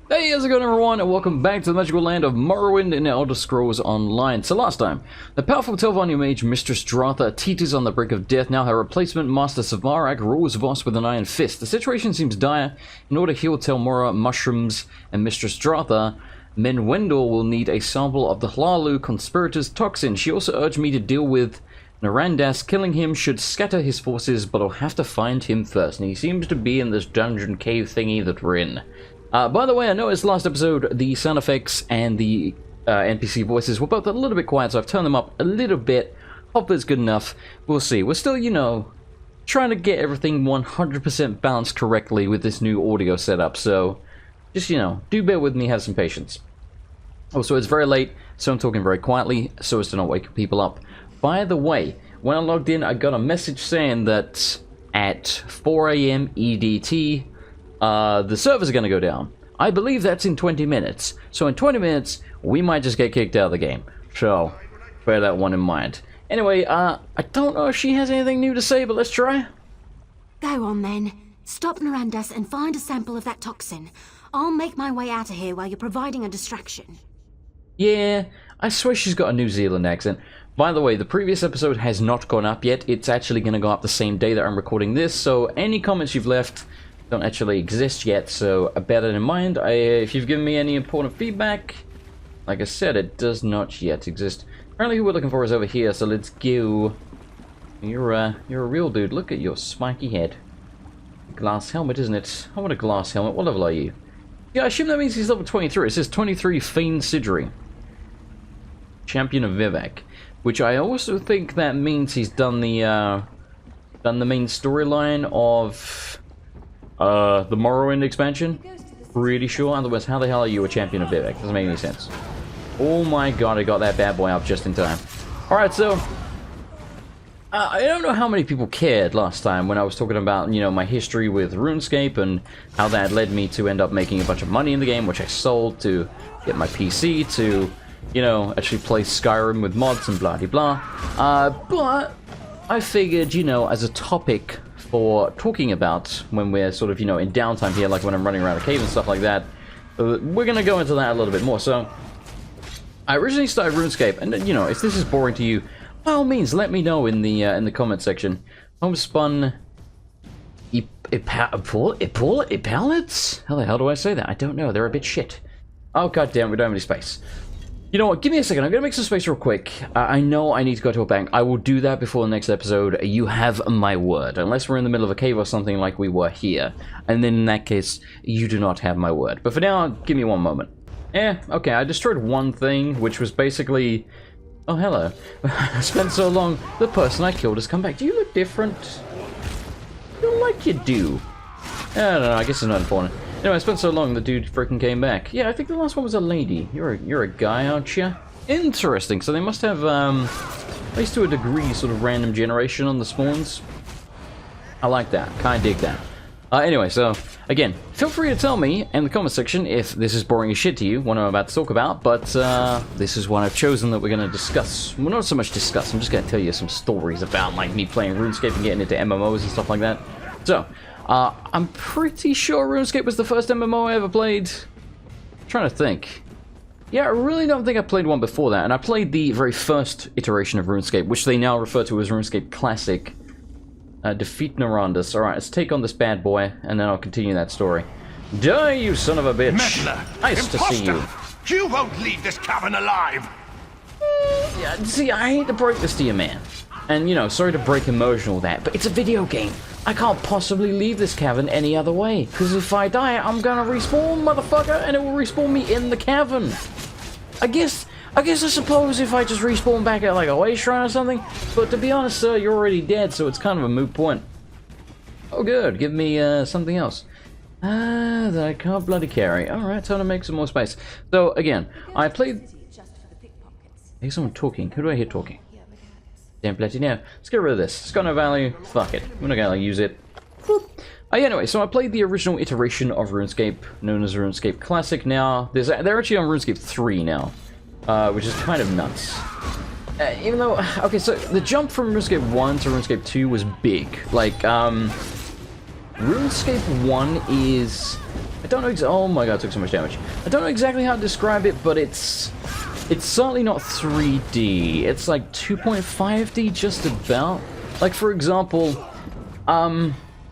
Hey, how's it going everyone, and welcome back to the magical land of Morrowind in Elder Scrolls Online. So last time, the powerful Telvannian mage Mistress Dratha teeters on the brink of death. Now her replacement, Master Savarak, rules Voss with an iron fist. The situation seems dire. In order to heal Telmora, Mushrooms, and Mistress Dratha, Menwendel will need a sample of the Hlalu conspirator's toxin. She also urged me to deal with Narandas. Killing him should scatter his forces, but I'll have to find him first. And he seems to be in this dungeon cave thingy that we're in. By the way, I noticed last episode the sound effects and the NPC voices were both a little bit quiet, so I've turned them up a little bit. Hope that's good enough. We'll see. We're still, you know, trying to get everything 100% balanced correctly with this new audio setup, so just, you know, do bear with me, have some patience. Also, it's very late, so I'm talking very quietly so as to not wake people up. By the way, when I logged in, I got a message saying that at 4 AM EDT, the servers are going to go down. I believe that's in 20 minutes. So in 20 minutes, we might just get kicked out of the game. So, bear that one in mind. Anyway, I don't know if she has anything new to say, but let's try. Go on then. Stop Narandas and find a sample of that toxin. I'll make my way out of here while you're providing a distraction. Yeah, I swear she's got a New Zealand accent. By the way, the previous episode has not gone up yet. It's actually going to go up the same day that I'm recording this, so any comments you've left don't actually exist yet, so bear that in mind. If you've given me any important feedback, like I said, it does not yet exist. Apparently who we're looking for is over here, so let's go. You're a real dude. Look at your spiky head. Glass helmet, isn't it? I want a glass helmet. What level are you? Yeah, I assume that means he's level 23. It says 23 Fiend Sidri. Champion of Vivek. Which I also think that means he's done the main storyline of the Morrowind expansion. Pretty sure. Otherwise, how the hell are you a champion of Vivek? Doesn't make any sense. Oh my god, I got that bad boy up just in time. Alright, so I don't know how many people cared last time when I was talking about, you know, my history with RuneScape and how that led me to end up making a bunch of money in the game, which I sold to get my PC to, you know, actually play Skyrim with mods and blah de blah. But I figured, you know, as a topic for talking about when we're sort of, you know, in downtime here, like when I'm running around a cave and stuff like that, we're gonna go into that a little bit more. So I originally started RuneScape, and you know, if this is boring to you, by all means, let me know in the comment section. Homespun pallets? How the hell do I say that? I don't know. They're a bit shit. Oh god damn, we don't have any space. You know what, give me a second, I'm gonna make some space real quick. I know I need to go to a bank. I will do that before the next episode. You have my word. Unless we're in the middle of a cave or something like we were here. And then in that case, you do not have my word. But for now, give me one moment. Okay, I destroyed one thing, which was basically... Oh, hello. I spent so long, the person I killed has come back. Do you look different? You look like you do. I don't know, I guess it's not important. Anyway, I spent so long, the dude freaking came back. Yeah, I think the last one was a lady. You're a guy, aren't you? Interesting. So they must have, at least to a degree, sort of random generation on the spawns. I like that. Kinda dig that. Anyway, so, again, feel free to tell me in the comment section if this is boring as shit to you, what I'm about to talk about, but, this is what I've chosen that we're gonna discuss. Well, not so much discuss, I'm just gonna tell you some stories about, like, me playing RuneScape and getting into MMOs and stuff like that. So, I'm pretty sure RuneScape was the first MMO I ever played. I'm trying to think. Yeah, I really don't think I played one before that, and I played the very first iteration of RuneScape, which they now refer to as RuneScape Classic. Defeat Narandas. Alright, let's take on this bad boy, and then I'll continue that story. Die, you son of a bitch! Meddler! Nice to see you. You won't leave this cavern alive! Yeah, see, I hate to break this to you, man. And, you know, sorry to break emotional that, but it's a video game. I can't possibly leave this cavern any other way. Because if I die, I'm gonna respawn, motherfucker, and it will respawn me in the cavern. I suppose if I just respawn back at like a way shrine or something, but to be honest, sir, you're already dead, so it's kind of a moot point. Oh good, give me something else. That I can't bloody carry. Alright, time to make some more space. So again, I played... I hear someone talking. Who do I hear talking? Damn bloody now. Let's get rid of this. It's got no value. Fuck it. We're not gonna use it. Anyway, so I played the original iteration of RuneScape, known as RuneScape Classic now. They're actually on RuneScape 3 now. Which is kind of nuts. Even though, okay, so the jump from RuneScape 1 to RuneScape 2 was big. Like, RuneScape 1 is I don't know oh my god, I took so much damage. I don't know exactly how to describe it, but it's certainly not 3D. It's like 2.5D just about. Like, for example,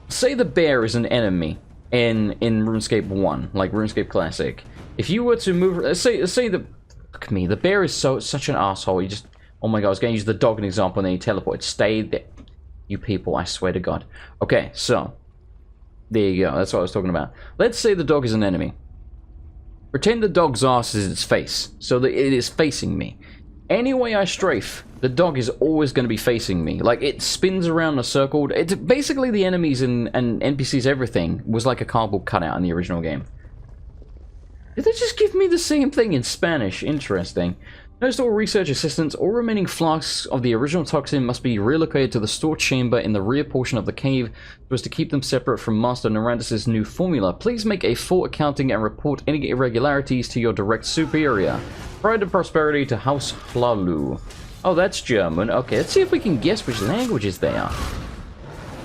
say the bear is an enemy in RuneScape 1, like RuneScape Classic. If you were to move, say the look at me, the bear is such an asshole. You just, oh my god, I was going to use the dog as an example, and then you teleport. Stay there, you people. I swear to God. Okay, so there you go. That's what I was talking about. Let's say the dog is an enemy. Pretend the dog's ass is its face, so that it is facing me. Any way I strafe, the dog is always going to be facing me. Like, it spins around in a circle. It's basically the enemies and NPCs, everything was like a cardboard cutout in the original game. Did they just give me the same thing in Spanish? Interesting. Notice all research assistants, all remaining flasks of the original toxin must be relocated to the store chamber in the rear portion of the cave so as to keep them separate from Master Norandus' new formula. Please make a full accounting and report any irregularities to your direct superior. Pride and prosperity to House Hlalu. Oh, that's German. Okay, let's see if we can guess which languages they are.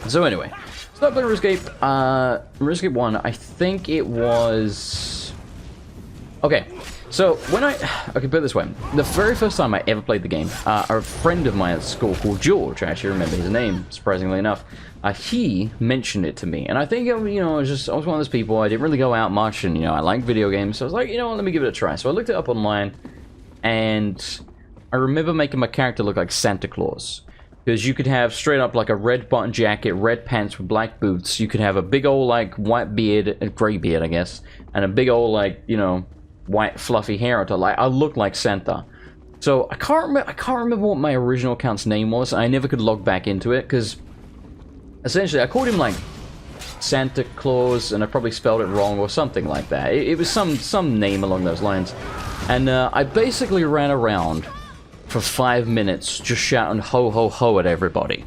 So anyway, start playing RuneScape. RuneScape 1, I think it was... Okay. So, when okay, put it this way. The very first time I ever played the game, a friend of mine at school called George, I actually remember his name, surprisingly enough, he mentioned it to me. And I think, you know, I was one of those people, I didn't really go out much, and, you know, I like video games, so I was like, you know what, let me give it a try. So I looked it up online, and I remember making my character look like Santa Claus. Because you could have straight up like a red button jacket, red pants with black boots, you could have a big old, like, white beard, a grey beard, I guess, and a big old, like, you know, white fluffy hair. I look like Santa. So I can't remember what my original account's name was. I never could log back into it because essentially I called him like Santa Claus, and I probably spelled it wrong or something like that. It was some name along those lines, and I basically ran around for 5 minutes just shouting ho ho ho at everybody.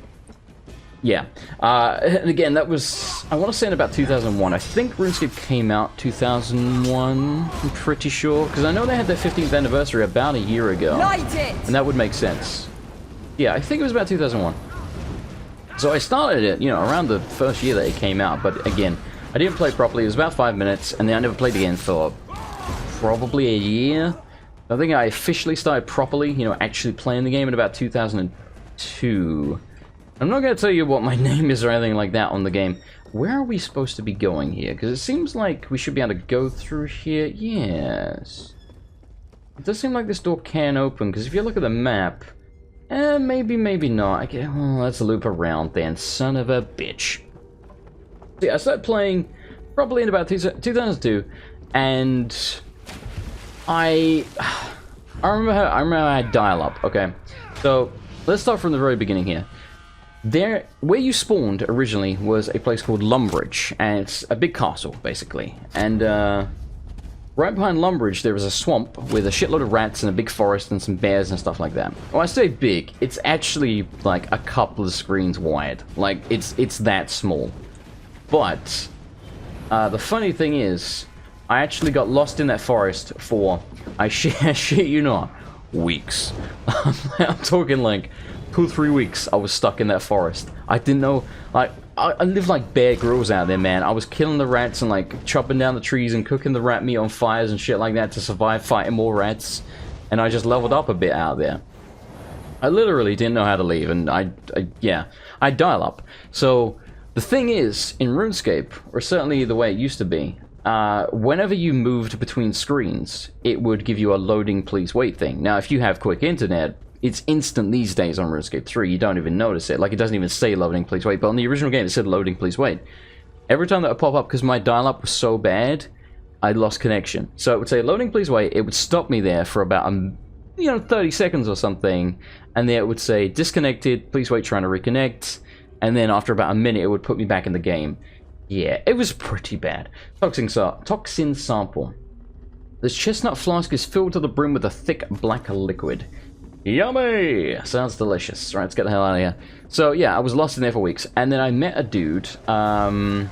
Yeah, and again, that was, I want to say in about 2001. I think RuneScape came out 2001, I'm pretty sure, because I know they had their 15th anniversary about a year ago. Light it! And that would make sense. Yeah, I think it was about 2001. So I started it, you know, around the first year that it came out, but again, I didn't play properly. It was about 5 minutes, and then I never played again for probably a year. I think I officially started properly, you know, actually playing the game in about 2002. I'm not going to tell you what my name is or anything like that on the game. Where are we supposed to be going here? Because it seems like we should be able to go through here. Yes. It does seem like this door can open, because if you look at the map... maybe, maybe not. Well, let's loop around then. Son of a bitch. See, I started playing probably in about 2002, and... I remember I had dial-up, okay? So, let's start from the very beginning here. Where you spawned originally was a place called Lumbridge, and it's a big castle, basically. And right behind Lumbridge, there was a swamp with a shitload of rats and a big forest and some bears and stuff like that. When I say big, it's actually like a couple of screens wide. Like, it's that small. But the funny thing is, I actually got lost in that forest for, I shit you not, weeks. I'm talking like 2-3 weeks I was stuck in that forest. I didn't know, like, I lived like Bear Grylls out there, man. I was killing the rats and like chopping down the trees and cooking the rat meat on fires and shit like that to survive fighting more rats. And I just leveled up a bit out there. I literally didn't know how to leave, and I dial up. So the thing is, in RuneScape, or certainly the way it used to be, whenever you moved between screens, it would give you a loading please wait thing. Now, if you have quick internet, it's instant these days on RuneScape 3. You don't even notice it. Like, it doesn't even say loading please wait, but on the original game it said loading please wait. Every time that would pop up, because my dial-up was so bad, I lost connection. So it would say loading please wait, it would stop me there for about 30 seconds or something, and then it would say disconnected, please wait, trying to reconnect, and then after about a minute it would put me back in the game. Yeah, it was pretty bad. Toxin sample. This chestnut flask is filled to the brim with a thick black liquid. Yummy! Sounds delicious. Right, let's get the hell out of here. So, yeah, I was lost in there for weeks. And then I met a dude. I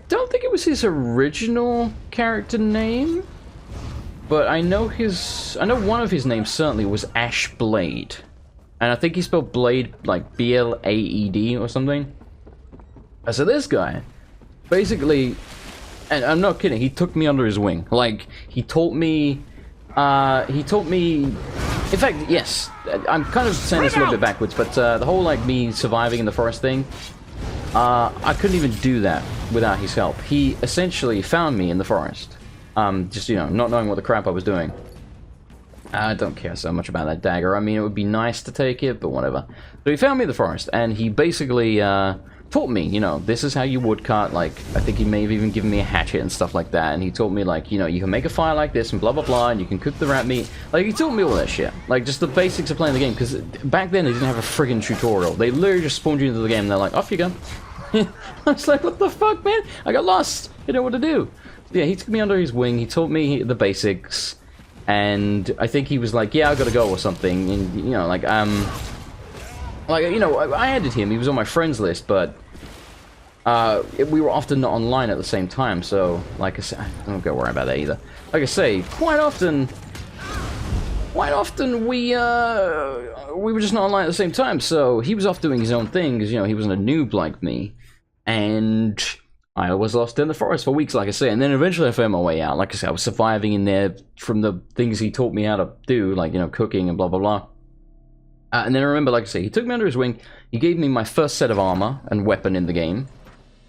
don't think it was his original character name. But I know one of his names certainly was Ash Blade. And I think he spelled Blade like B-L-A-E-D or something. So this guy, basically, And I'm not kidding, he took me under his wing. Like, he taught me, in fact, yes, I'm kind of saying this a little bit backwards, but the whole, like, me surviving in the forest thing, I couldn't even do that without his help. He essentially found me in the forest, just, you know, not knowing what the crap I was doing. I don't care so much about that dagger. I mean, it would be nice to take it, but whatever. So he found me in the forest, and he basically taught me, you know, this is how you woodcut. Like, I think he may have even given me a hatchet and stuff like that, and he taught me, like, you know, you can make a fire like this and blah blah blah, and you can cook the rat meat. Like, he taught me all that shit. Like, just the basics of playing the game, because back then they didn't have a friggin' tutorial. They literally just spawned you into the game, and they're like, off you go. I was like, what the fuck, man? I got lost. I didn't know what to do. Yeah, he took me under his wing. He taught me the basics. And I think he was like, yeah, I gotta go or something. And, you know, like, you know, I added him. He was on my friends list, but we were often not online at the same time. So, like I said, I don't gotta worry about that either. Like I say, quite often we were just not online at the same time. So he was off doing his own thing because, you know, he wasn't a noob like me. And I was lost in the forest for weeks, like I say, and then eventually I found my way out. Like I said, I was surviving in there from the things he taught me how to do, like, you know, cooking and blah, blah, blah. And then I remember, like I say, he took me under his wing. He gave me my first set of armor and weapon in the game.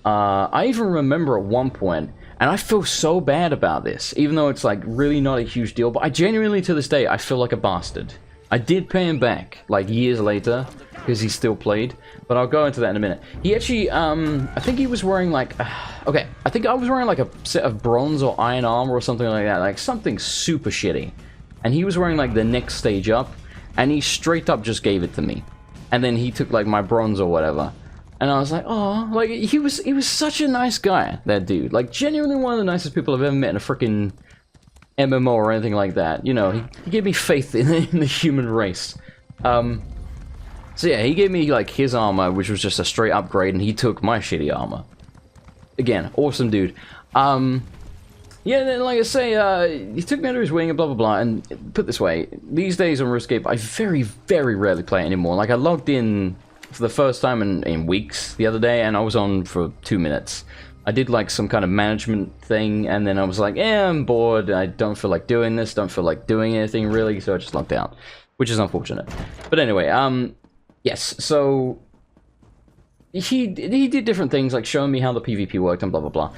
I even remember at one point, and I feel so bad about this, even though it's, like, really not a huge deal, but I genuinely, to this day, I feel like a bastard. I did pay him back, like, years later, because he still played, but I'll go into that in a minute. He actually, I think he was wearing, like, okay, I think I was wearing, like, a set of bronze or iron armor or something like that, like, something super shitty. And he was wearing, like, the next stage up, and he straight up just gave it to me. And then he took, like, my bronze or whatever. And I was like, oh, like, he was such a nice guy, that dude. Like, genuinely one of the nicest people I've ever met in a freaking MMO or anything like that. You know, he gave me faith in the human race. So yeah, he gave me, like, his armor, which was just a straight upgrade, and he took my shitty armor. Again, awesome dude. Yeah, then, like I say, he took me under his wing and blah, blah, blah, and put it this way, these days on RuneScape, I very, very rarely play it anymore. Like, I logged in for the first time in weeks the other day, and I was on for 2 minutes. I did, like, some kind of management thing, and then I was like, I'm bored, I don't feel like doing this, don't feel like doing anything, really, so I just logged out. Which is unfortunate. But anyway, yes, so he did different things, like showing me how the PvP worked and blah, blah, blah.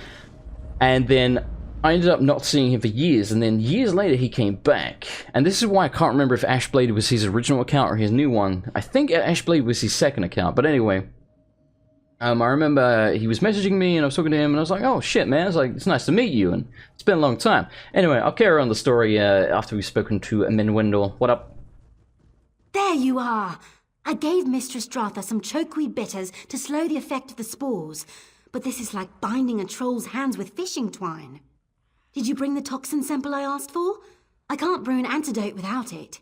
And then I ended up not seeing him for years, and then years later he came back. And this is why I can't remember if Ashblade was his original account or his new one. I think Ashblade was his second account, but anyway. I remember he was messaging me, and I was talking to him, and I was like, oh shit, man, it's nice to meet you, and it's been a long time. Anyway, I'll carry on the story after we've spoken to Minwindle. What up? There you are! I gave Mistress Dratha some chokeweed bitters to slow the effect of the spores, but this is like binding a troll's hands with fishing twine. Did you bring the toxin sample I asked for? I can't brew an antidote without it.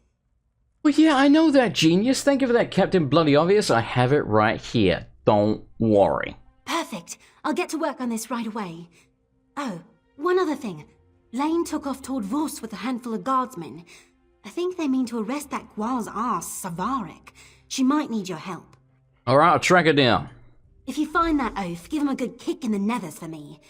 Well, yeah, I know that, genius. Thank you for that, Captain Bloody Obvious. I have it right here. Don't worry. Perfect. I'll get to work on this right away. Oh, one other thing. Lane took off toward Vos with a handful of guardsmen. I think they mean to arrest that Gual's ass, Savarik. She might need your help. Alright, I'll track her down. If you find that oaf, give him a good kick in the nethers for me.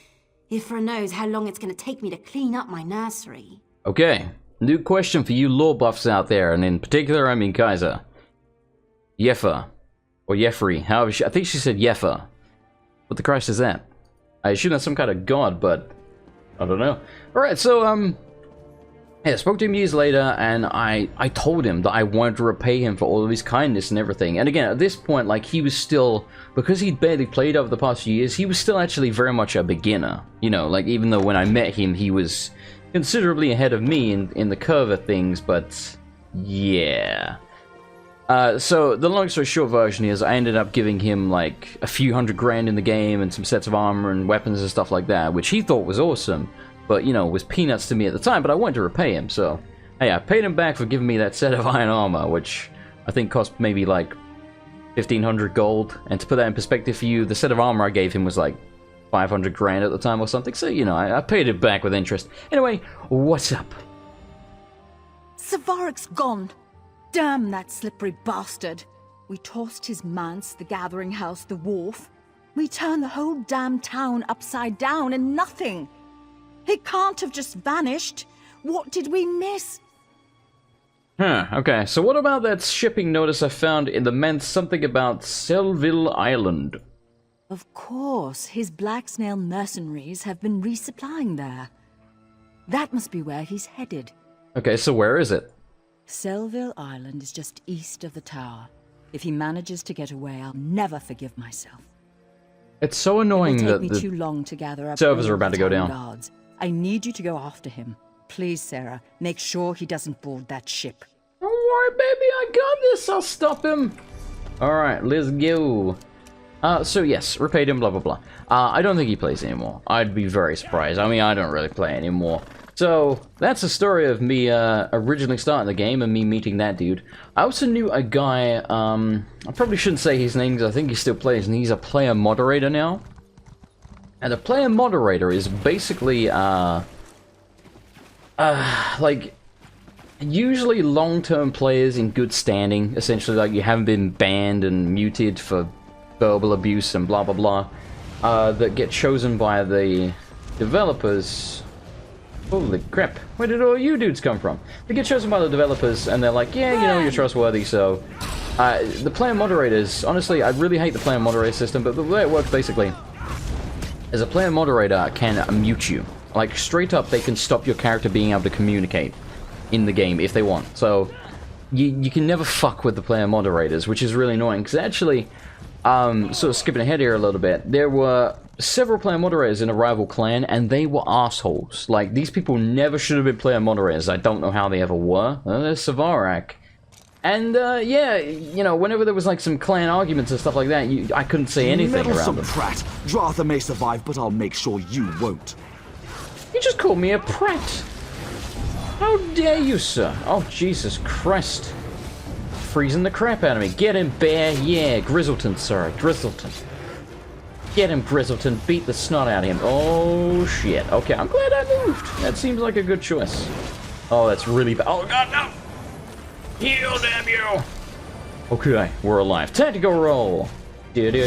Ifra knows how long it's going to take me to clean up my nursery. Okay, new question for you lore buffs out there, and in particular, I mean Kaiser. Yeffa. Or Yefri, however I think she said Yeffa. What the Christ is that? I assume that's some kind of god, but I don't know. Alright, so, yeah, I spoke to him years later, and I told him that I wanted to repay him for all of his kindness and everything. And again, at this point, like, he was still, because he'd barely played over the past few years, he was still actually very much a beginner. You know, like, even though when I met him, he was considerably ahead of me in the curve of things, but yeah. So, the long story short version is I ended up giving him, like, a few $100,000 in the game and some sets of armor and weapons and stuff like that, which he thought was awesome. But, you know, was peanuts to me at the time, but I wanted to repay him, so... Hey, I paid him back for giving me that set of iron armor, which I think cost maybe, like, 1,500 gold. And to put that in perspective for you, the set of armor I gave him was, like, 500,000 at the time or something. So, you know, I paid it back with interest. Anyway, what's up? Savarik's gone. Damn that slippery bastard. We tossed his manse, the gathering house, the wharf. We turned the whole damn town upside down and nothing. He can't have just vanished. What did we miss? Huh, okay. So what about that shipping notice I found in the meant something about Selville Island? Of course, his black snail mercenaries have been resupplying there. That must be where he's headed. Okay, so where is it? Selville Island is just east of the tower. If he manages to get away, I'll never forgive myself. It's so annoying It'll that take me the too long to gather up servers all are about the to go town down. guards. I need you to go after him. Please, Sarah, make sure he doesn't board that ship. Don't worry, baby, I got this. I'll stop him. Alright, let's go. So yes, repaid him, blah, blah, blah. I don't think he plays anymore. I'd be very surprised. I mean, I don't really play anymore. So, that's the story of me originally starting the game and me meeting that dude. I also knew a guy, I probably shouldn't say his name because I think he still plays, and he's a player moderator now. And a player moderator is basically, like, usually long-term players in good standing, essentially, like you haven't been banned and muted for verbal abuse and blah blah blah, that get chosen by the developers. Holy crap, where did all you dudes come from? They get chosen by the developers and they're like, yeah, you know, you're trustworthy, so... the player moderators, honestly, I really hate the player moderator system, but the way it works basically is a player moderator can mute you. Like, straight up, they can stop your character being able to communicate in the game if they want. So, you can never fuck with the player moderators, which is really annoying, because actually, sort of skipping ahead here a little bit, there were several player moderators in a rival clan, and they were assholes. Like, these people never should have been player moderators. I don't know how they ever were. There's Savarak. And, yeah, you know, whenever there was, like, some clan arguments and stuff like that, I couldn't say anything around them. Prat. Dratha may survive, but I'll make sure you won't. You just called me a prat. How dare you, sir? Oh, Jesus Christ. Freezing the crap out of me. Get him, bear. Yeah, Grizzleton, sorry. Grizzleton. Get him, Grizzleton. Beat the snot out of him. Oh, shit. Okay, I'm glad I moved. That seems like a good choice. Oh, that's really bad. Oh, God, no. Heal, damn you. Okay, we're alive. Tactical roll. I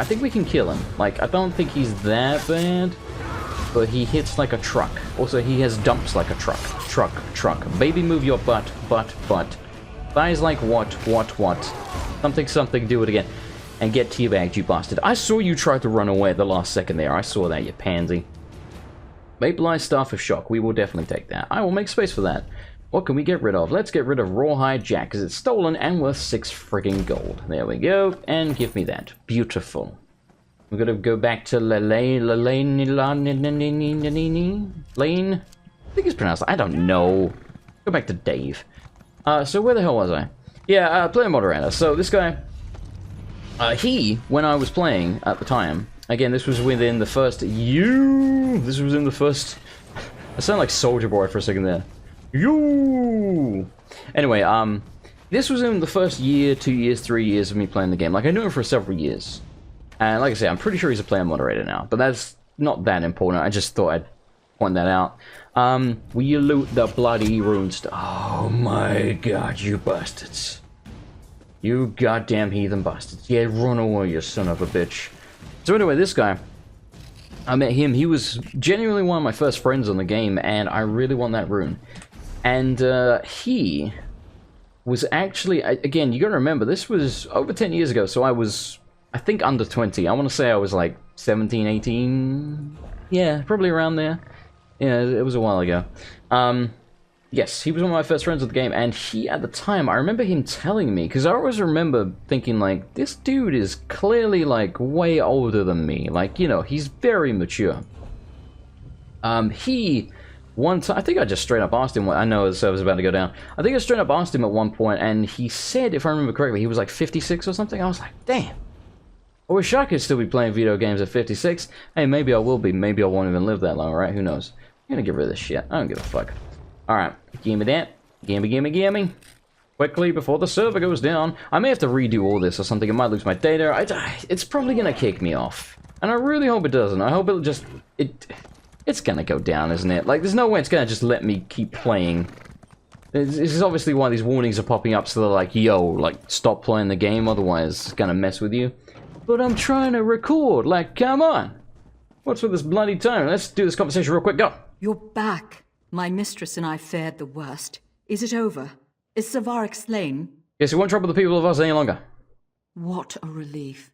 think we can kill him. Like, I don't think he's that bad, but he hits like a truck. Also, he has dumps like a truck. Truck. Baby, move your butt. Thighs like what? Something, do it again. And get teabagged, you bastard. I saw you try to run away at the last second there. I saw that, you pansy. Vaporized Staff of Shock. We will definitely take that. I will make space for that. What can we get rid of? Let's get rid of Rawhide Jack, because it's stolen and worth 6 friggin' gold. There we go. And give me that. Beautiful. We're gonna go back to Lane. I think it's pronounced. I don't know. Go back to Dave. So where the hell was I? Yeah, player moderator. So this guy, when I was playing at the time, again, this was within the first This was in the first... I sound like Soldier Boy for a second there. Anyway, this was in the first year, 2 years, 3 years of me playing the game. Like, I knew him for several years. And like I say, I'm pretty sure he's a player moderator now. But that's not that important. I just thought I'd point that out. Will you loot the bloody runes? Oh my god, you bastards. You goddamn heathen bastards. Yeah, run away, you son of a bitch. So anyway, this guy, I met him. He was genuinely one of my first friends on the game, and I really want that rune. And he was actually, again, you gotta remember, this was over 10 years ago, so I was, I think, under 20. I want to say I was like 17, 18, yeah, probably around there. Yeah, it was a while ago. Yes, he was one of my first friends with the game, and he, at the time, I remember him telling me, because I always remember thinking, like, this dude is clearly, like, way older than me. Like, you know, he's very mature. One time, I think I just straight up asked him, I know the server's about to go down. I think I straight up asked him at one point, and he said, if I remember correctly, he was like 56 or something. I was like, damn. I wish I could still be playing video games at 56. Hey, maybe I will be. Maybe I won't even live that long, right? Who knows? I'm gonna get rid of this shit. I don't give a fuck. Alright, give me that. Gimme. Quickly, before the server goes down. I may have to redo all this or something. I might lose my data. It's probably gonna kick me off. And I really hope it doesn't. I hope it'll just... It's gonna go down, isn't it? Like, there's no way it's gonna just let me keep playing. This is obviously why these warnings are popping up, so they're like, yo, like, stop playing the game, otherwise it's gonna mess with you. But I'm trying to record. Like, come on. What's with this bloody time? Let's do this conversation real quick. Go. You're back. My mistress and I fared the worst. Is it over? Is Savarik slain? Yes, we won't trouble the people of us any longer. What a relief.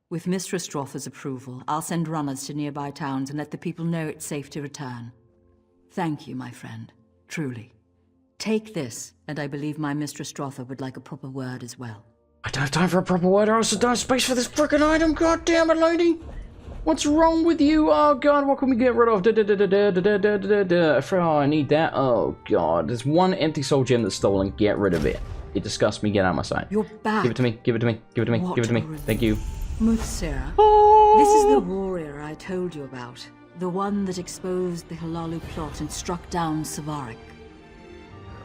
With Mistress Strother's approval, I'll send runners to nearby towns and let the people know it's safe to return. Thank you, my friend. Truly. Take this, and I believe my Mistress Strother would like a proper word as well. I don't have time for a proper word. I also don't have space for this frickin' item. God damn it, lady. What's wrong with you? Oh, God, what can we get rid of? Oh, I need that. Oh, God. There's one empty soul gem that's stolen. Get rid of it. It disgusts me. Get out of my sight. You're back. Give it to me. Give it to me. Give it to me. What Give it to me. a relief. Thank you. Muthsera. Oh! This is the warrior I told you about. The one that exposed the Halalu plot and struck down Savarik.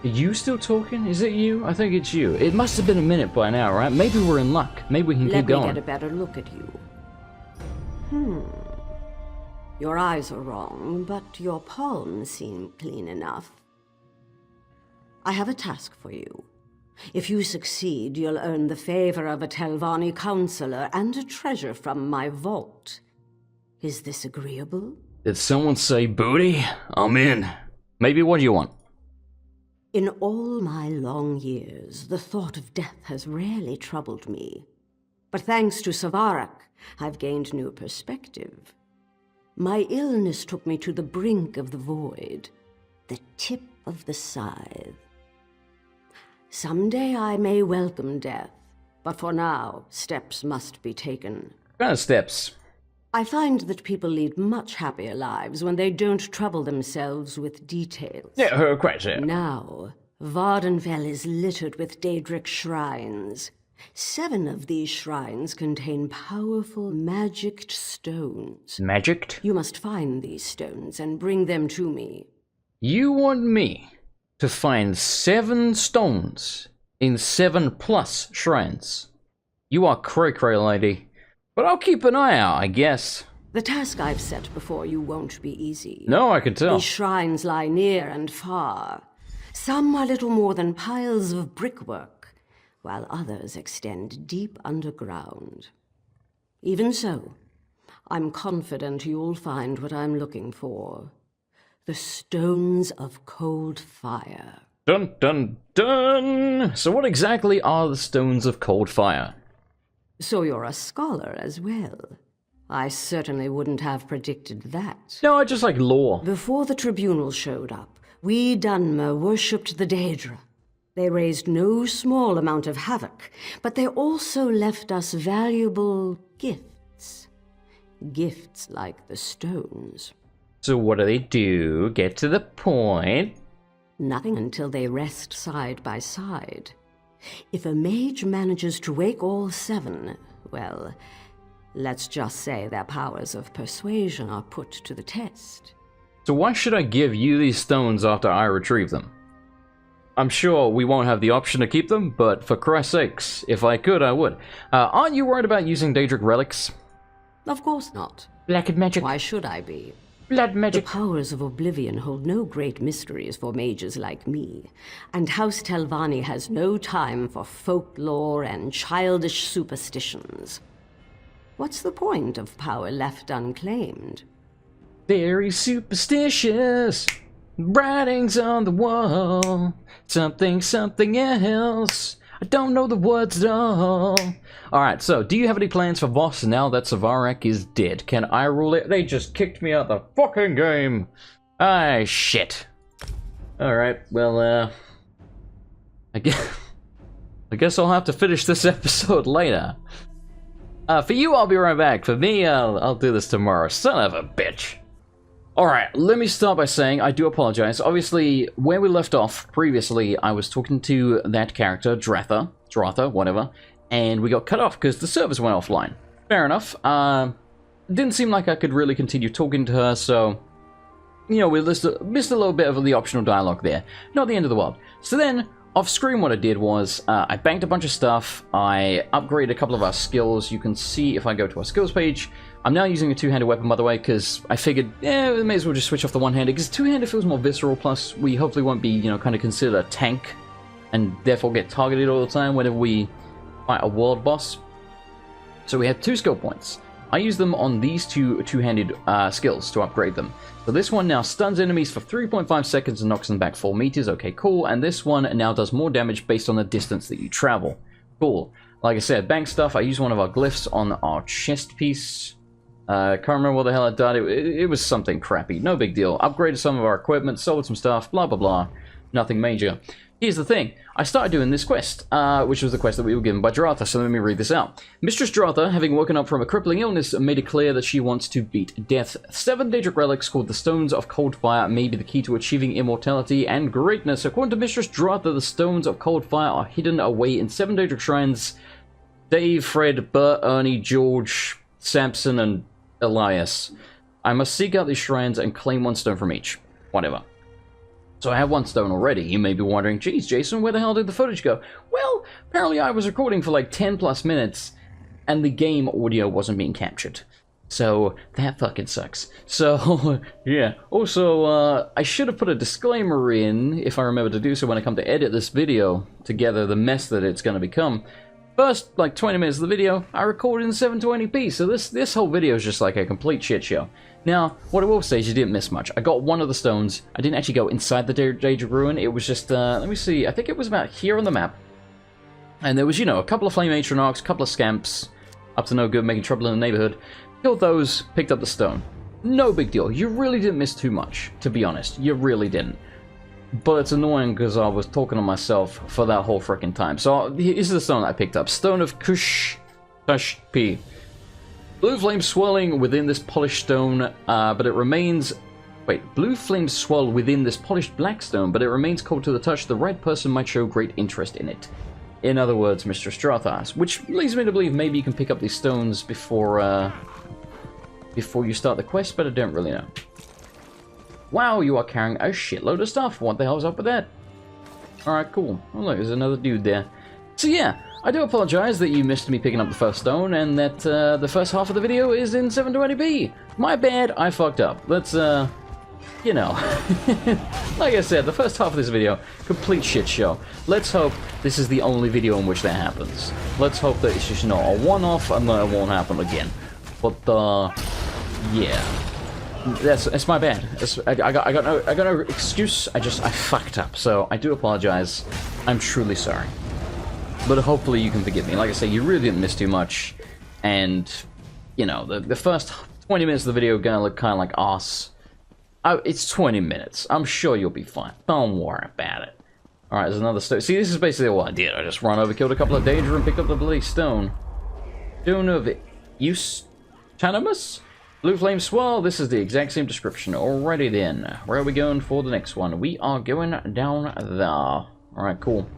Are you still talking? Is it you? I think it's you. It must have been a minute by now, right? Maybe we're in luck. Maybe we can keep going. Let me get a better look at you. Your eyes are wrong, but your palms seem clean enough. I have a task for you. If you succeed, you'll earn the favor of a Telvanni counselor and a treasure from my vault. Is this agreeable? Did someone say booty? I'm in. Maybe what do you want? In all my long years, the thought of death has rarely troubled me. But thanks to Savarik, I've gained new perspective. My illness took me to the brink of the void, the tip of the scythe. Someday I may welcome death, but for now, steps must be taken. What kind of steps? I find that people lead much happier lives when they don't trouble themselves with details. Yeah, quite so. Now, Vardenfell is littered with Daedric shrines. 7 of these shrines contain powerful magicked stones. Magicked? You must find these stones and bring them to me. You want me to find 7 stones in 7+ shrines? You are cray-cray, lady. But I'll keep an eye out, I guess. The task I've set before you won't be easy. No, I can tell. These shrines lie near and far. Some are little more than piles of brickwork, while others extend deep underground. Even so, I'm confident you'll find what I'm looking for. The Stones of Cold Fire. Dun dun dun! So what exactly are the Stones of Cold Fire? So you're a scholar as well. I certainly wouldn't have predicted that. No, I just like lore. Before the tribunal showed up, we Dunmer worshipped the Daedra. They raised no small amount of havoc, but they also left us valuable gifts. Gifts like the stones. So what do? Get to the point. Nothing until they rest side by side. If a mage manages to wake all 7, well, let's just say their powers of persuasion are put to the test. So why should I give you these stones after I retrieve them? I'm sure we won't have the option to keep them, but for Christ's sakes, if I could, I would. Aren't you worried about using Daedric relics? Of course not. Black magic. Why should I be? Blood The magic. powers of Oblivion hold no great mysteries for mages like me, and House Telvanni has no time for folklore and childish superstitions. What's the point of power left unclaimed? Very superstitious. Writings on the wall. Something, something else. I don't know the words at all. Alright, so, do you have any plans for Voss now that Savarik is dead? Can I rule it? They just kicked me out the fucking game. Ah, shit. Alright, well, I guess I'll have to finish this episode later. For you, I'll be right back. For me, I'll do this tomorrow. Son of a bitch. Alright, let me start by saying I do apologize. Obviously, where we left off previously, I was talking to that character, Dratha, whatever, and we got cut off because the servers went offline. Fair enough. It didn't seem like I could really continue talking to her, so, you know, we missed a little bit of the optional dialogue there. Not the end of the world. So then, off screen what I did was, I banked a bunch of stuff, I upgraded a couple of our skills. You can see if I go to our skills page, I'm now using a two-handed weapon, by the way, because I figured, we may as well just switch off the one-handed, because two-handed feels more visceral, plus we hopefully won't be, you know, kind of considered a tank, and therefore get targeted all the time whenever we fight a world boss. So we have 2 skill points. I use them on these two-handed skills to upgrade them. So this one now stuns enemies for 3.5 seconds and knocks them back 4 meters. Okay, cool. And this one now does more damage based on the distance that you travel. Cool. Like I said, bank stuff. I use one of our glyphs on our chest piece. Can't remember what the hell it did. It was something crappy. No big deal. Upgraded some of our equipment, sold some stuff, blah, blah, blah. Nothing major. Here's the thing. I started doing this quest, which was the quest that we were given by Dratha, so let me read this out. Mistress Dratha, having woken up from a crippling illness, made it clear that she wants to beat death. 7 Daedric relics called the Stones of Cold Fire may be the key to achieving immortality and greatness. According to Mistress Dratha, the Stones of Cold Fire are hidden away in 7 Daedric shrines. Dave, Fred, Bert, Ernie, George, Samson, and Elias. I must seek out these shrines and claim 1 stone from each. Whatever. So I have 1 stone already. You may be wondering, geez, Jason, where the hell did the footage go? Well, apparently I was recording for like 10 plus minutes, and the game audio wasn't being captured. So, that fucking sucks. So, yeah. Also, I should have put a disclaimer in, if I remember to do so when I come to edit this video together, the mess that it's going to become. First, like 20 minutes of the video, I recorded in 720p, so this whole video is just like a complete shit show. Now, what I will say is you didn't miss much. I got 1 of the stones. I didn't actually go inside the Daedric Ruin. It was just, let me see, I think it was about here on the map. And there was, you know, a couple of Flame Atronachs, a couple of Scamps, up to no good, making trouble in the neighborhood. Killed those, picked up the stone. No big deal. You really didn't miss too much, to be honest. You really didn't. But it's annoying because I was talking to myself for that whole freaking time. So, here's the stone I picked up. Stone of Kush-P. Blue flame swirling within this polished stone, but it remains... Wait, blue flames swirl within this polished black stone, but it remains cold to the touch. The right person might show great interest in it. In other words, Mr. Strathas. Which leads me to believe maybe you can pick up these stones before you start the quest, but I don't really know. Wow, you are carrying a shitload of stuff. What the hell's up with that? Alright, cool. Oh look, there's another dude there. So yeah, I do apologize that you missed me picking up the first stone and that the first half of the video is in 720p. My bad, I fucked up. Let's, you know. Like I said, the first half of this video, complete shit show. Let's hope this is the only video in which that happens. Let's hope that it's just, you know, a one-off and that it won't happen again. But, yeah. That's my bad. I got no excuse. I fucked up. So I do apologize. I'm truly sorry. But hopefully you can forgive me. Like I say, you really didn't miss too much, and you know the first 20 minutes of the video are gonna look kind of like arse. It's 20 minutes. I'm sure you'll be fine. Don't worry about it. All right, there's another stone. See, this is basically what I did. I just run over, killed a couple of Daedra, and picked up the bloody stone. Stone of Eustachimus? Blue Flame Swirl, this is the exact same description. Alrighty then. Where are we going for the next one? We are going down there. Alright, cool.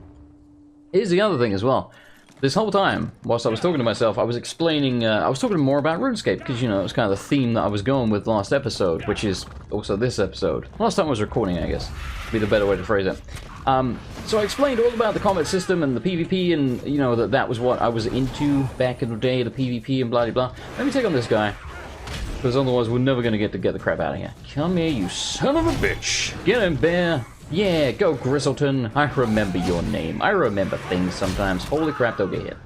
Here's the other thing as well. This whole time, whilst I was talking to myself, I was explaining, I was talking more about RuneScape, because, you know, it was kind of the theme that I was going with last episode, which is also this episode. Last time I was recording, I guess, would be the better way to phrase it. So I explained all about the combat system and the PvP, and, you know, that was what I was into back in the day, the PvP and blah blah blah. Let me take on this guy. Because otherwise we're never going to get the crap out of here. Come here, you son of a bitch! Get him, bear! Yeah, go Grizzleton. I remember your name. I remember things sometimes. Holy crap, don't get hit.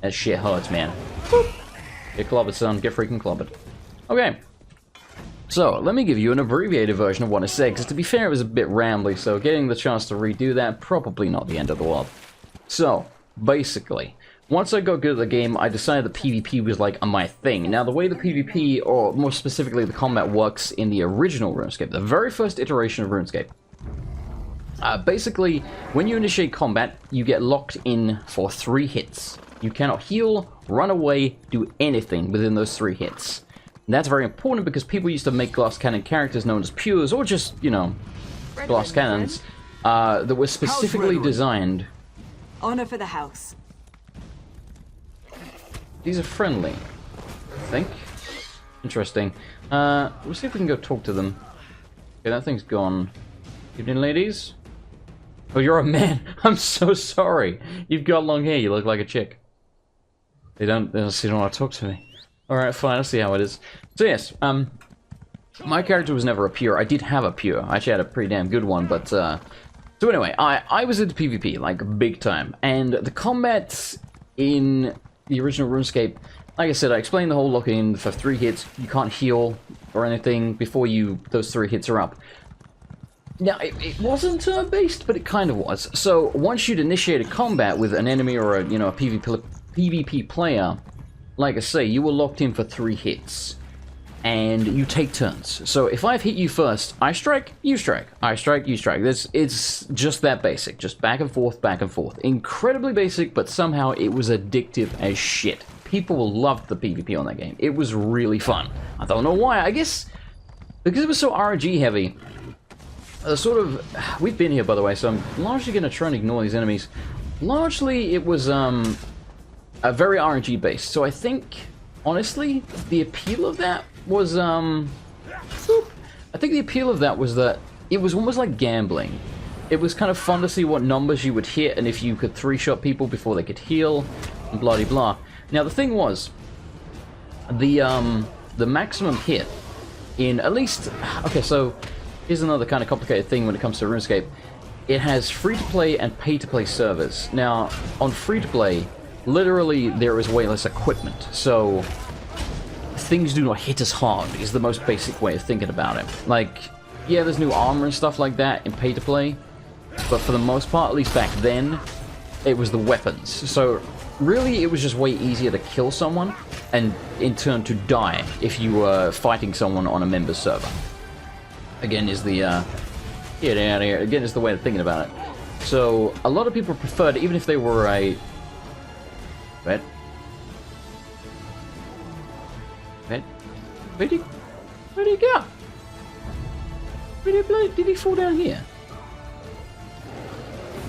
That shit hurts, man. Boop. Get clobbered, son. Get freaking clobbered. Okay. So, let me give you an abbreviated version of what I said, because to be fair, it was a bit rambly, so getting the chance to redo that, probably not the end of the world. So, basically, once I got good at the game, I decided that PvP was like my thing. Now, the way the PvP, or more specifically the combat, works in the original RuneScape, the very first iteration of RuneScape, basically, when you initiate combat, you get locked in for 3 hits. You cannot heal, run away, do anything within those 3 hits. And that's very important because people used to make glass cannon characters known as Pures, or just, you know, glass cannons, that were specifically designed. Honor for the house. These are friendly, I think. Interesting. We'll see if we can go talk to them. Okay, that thing's gone. Evening, ladies. Oh, you're a man. I'm so sorry. You've got long hair. You look like a chick. They don't want to talk to me. Alright, fine. I'll see how it is. So, yes. My character was never a pure. I did have a pure. I actually had a pretty damn good one, but, so anyway, I was into PvP, like, big time. And the combat in the original RuneScape like I said, I explained the whole lock-in for 3 hits. You can't heal or anything before those 3 hits are up. Now, it wasn't turn-based, but it kind of was. So, once you'd initiated combat with an enemy or a PvP player, like I say, you were locked in for 3 hits. And you take turns. So, if I've hit you first, I strike, you strike. I strike, you strike. It's just that basic. Just back and forth, back and forth. Incredibly basic, but somehow it was addictive as shit. People loved the PvP on that game. It was really fun. I don't know why. I guess because it was so RNG heavy. We've been here, by the way, so I'm largely going to try and ignore these enemies. Largely, it was a very RNG based. So I think, honestly, the appeal of that was that it was almost like gambling. It was kind of fun to see what numbers you would hit and if you could 3-shot people before they could heal, and blah de blah. Now the thing was, the maximum hit in at least, okay, so here's another kind of complicated thing when it comes to RuneScape. It has free-to-play and pay-to-play servers. Now, on free-to-play, literally there is way less equipment, so things do not hit as hard is the most basic way of thinking about it. Like, yeah, there's new armor and stuff like that in pay-to-play, but for the most part, at least back then, it was the weapons. So really, it was just way easier to kill someone, and in turn to die if you were fighting someone on a member's server. Again, is the, get out of here. Again, is the way of thinking about it. So, a lot of people preferred, even if they were a... Where'd he go? Did he fall down here?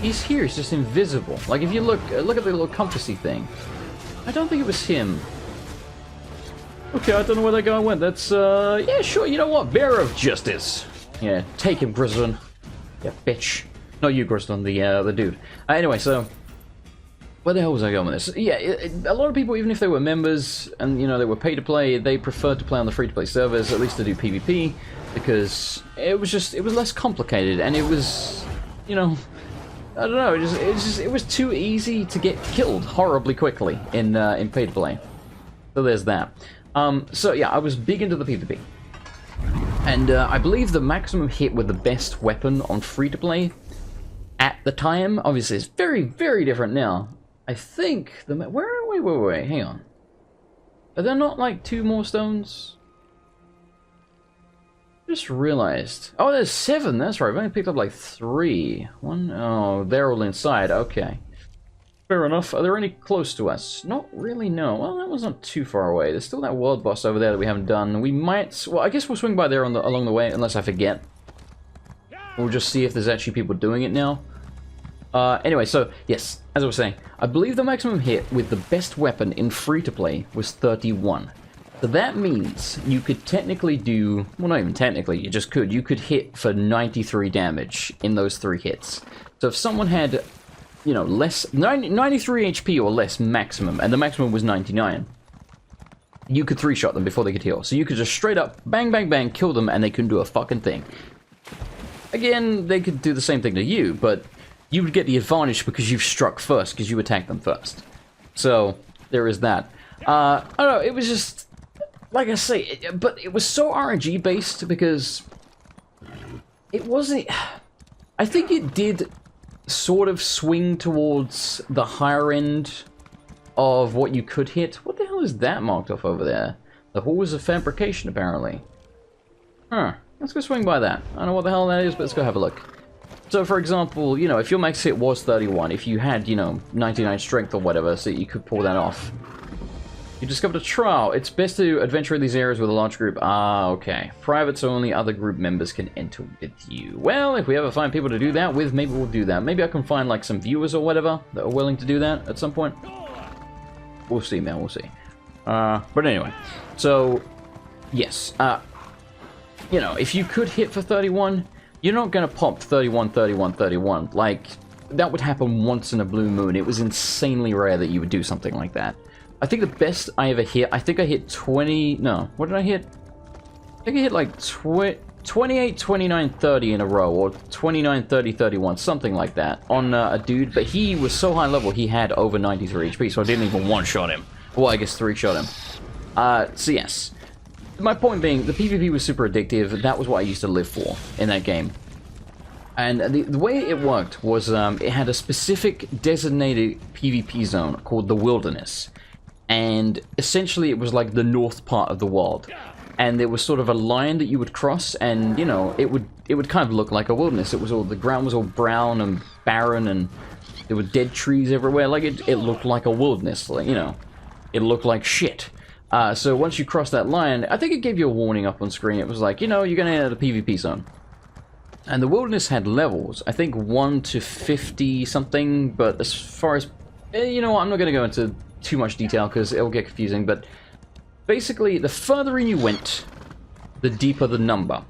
He's here, he's just invisible. Like, if you look at the little compassy thing. I don't think it was him. Okay, I don't know where that guy went. That's, yeah, sure, you know what? Bearer of justice. Yeah, take him, Grizzlin. Yeah, bitch. Not you, Grizzlin, the dude. Anyway, so... where the hell was I going with this? Yeah, a lot of people, even if they were members, and, you know, they were pay-to-play, they preferred to play on the free-to-play servers, at least to do PvP, because it was less complicated, and it was, you know... I don't know, it was too easy to get killed horribly quickly in pay-to-play. So there's that. So yeah, I was big into the PvP. And I believe the maximum hit with the best weapon on free-to-play at the time, obviously it's very, very different now. I think wait, hang on. Are there not like 2 more stones? Just realized. Oh, there's 7. That's right. I've only picked up like 3. 1. Oh, they're all inside. Okay. Fair enough. Are there any close to us? Not really, no. Well, that was not too far away. There's still that world boss over there that we haven't done. We might... well, I guess we'll swing by there along the way, unless I forget. We'll just see if there's actually people doing it now. Anyway, so, yes, as I was saying, I believe the maximum hit with the best weapon in free-to-play was 31. So that means you could technically do... well, not even technically, you just could. You could hit for 93 damage in those 3 hits. So if someone had, you know, 93 HP or less maximum, and the maximum was 99, you could 3-shot them before they could heal. So you could just straight up, bang, bang, bang, kill them, and they couldn't do a fucking thing. Again, they could do the same thing to you, but you would get the advantage because you've struck first, because you attacked them first. So, there is that. I don't know, it was just... like I say, but it was so RNG based because it wasn't... I think it did sort of swing towards the higher end of what you could hit. What the hell is that marked off over there? The halls of fabrication, apparently. Huh. Let's go swing by that. I don't know what the hell that is, but let's go have a look. So, for example, you know, if your max hit was 31, if you had, you know, 99 strength or whatever, so you could pull that off. You discovered a trial. It's best to adventure in these areas with a large group. Ah, okay. Private, so only other group members can enter with you. Well, if we ever find people to do that with, maybe we'll do that. Maybe I can find, like, some viewers or whatever that are willing to do that at some point. We'll see, man. We'll see. But anyway. So, yes. You know, if you could hit for 31, you're not going to pop 31, 31, 31. Like, that would happen once in a blue moon. It was insanely rare that you would do something like that. I think the best I ever hit, I think I hit 20, no, what did I hit? I think I hit like 28, 29, 30 in a row, or 29, 30, 31, something like that, on a dude, but he was so high level, he had over 93 HP, so I didn't even one-shot him. Well, I guess 3-shot him. So yes. My point being, the PvP was super addictive. That was what I used to live for in that game. And the way it worked was it had a specific designated PvP zone called the Wilderness. And essentially it was like the north part of the world. And there was sort of a line that you would cross, and, you know, it would kind of look like a wilderness. It was all, the ground was all brown and barren, and there were dead trees everywhere. Like, it looked like a wilderness, like, you know. It looked like shit. So once you cross that line, I think it gave you a warning up on screen. It was like, you know, you're going to enter the PvP zone. And the wilderness had levels. I think 1 to 50 something, but as far as... you know what, I'm not going to go into too much detail because it'll get confusing, but basically, the further in you went, the deeper the number.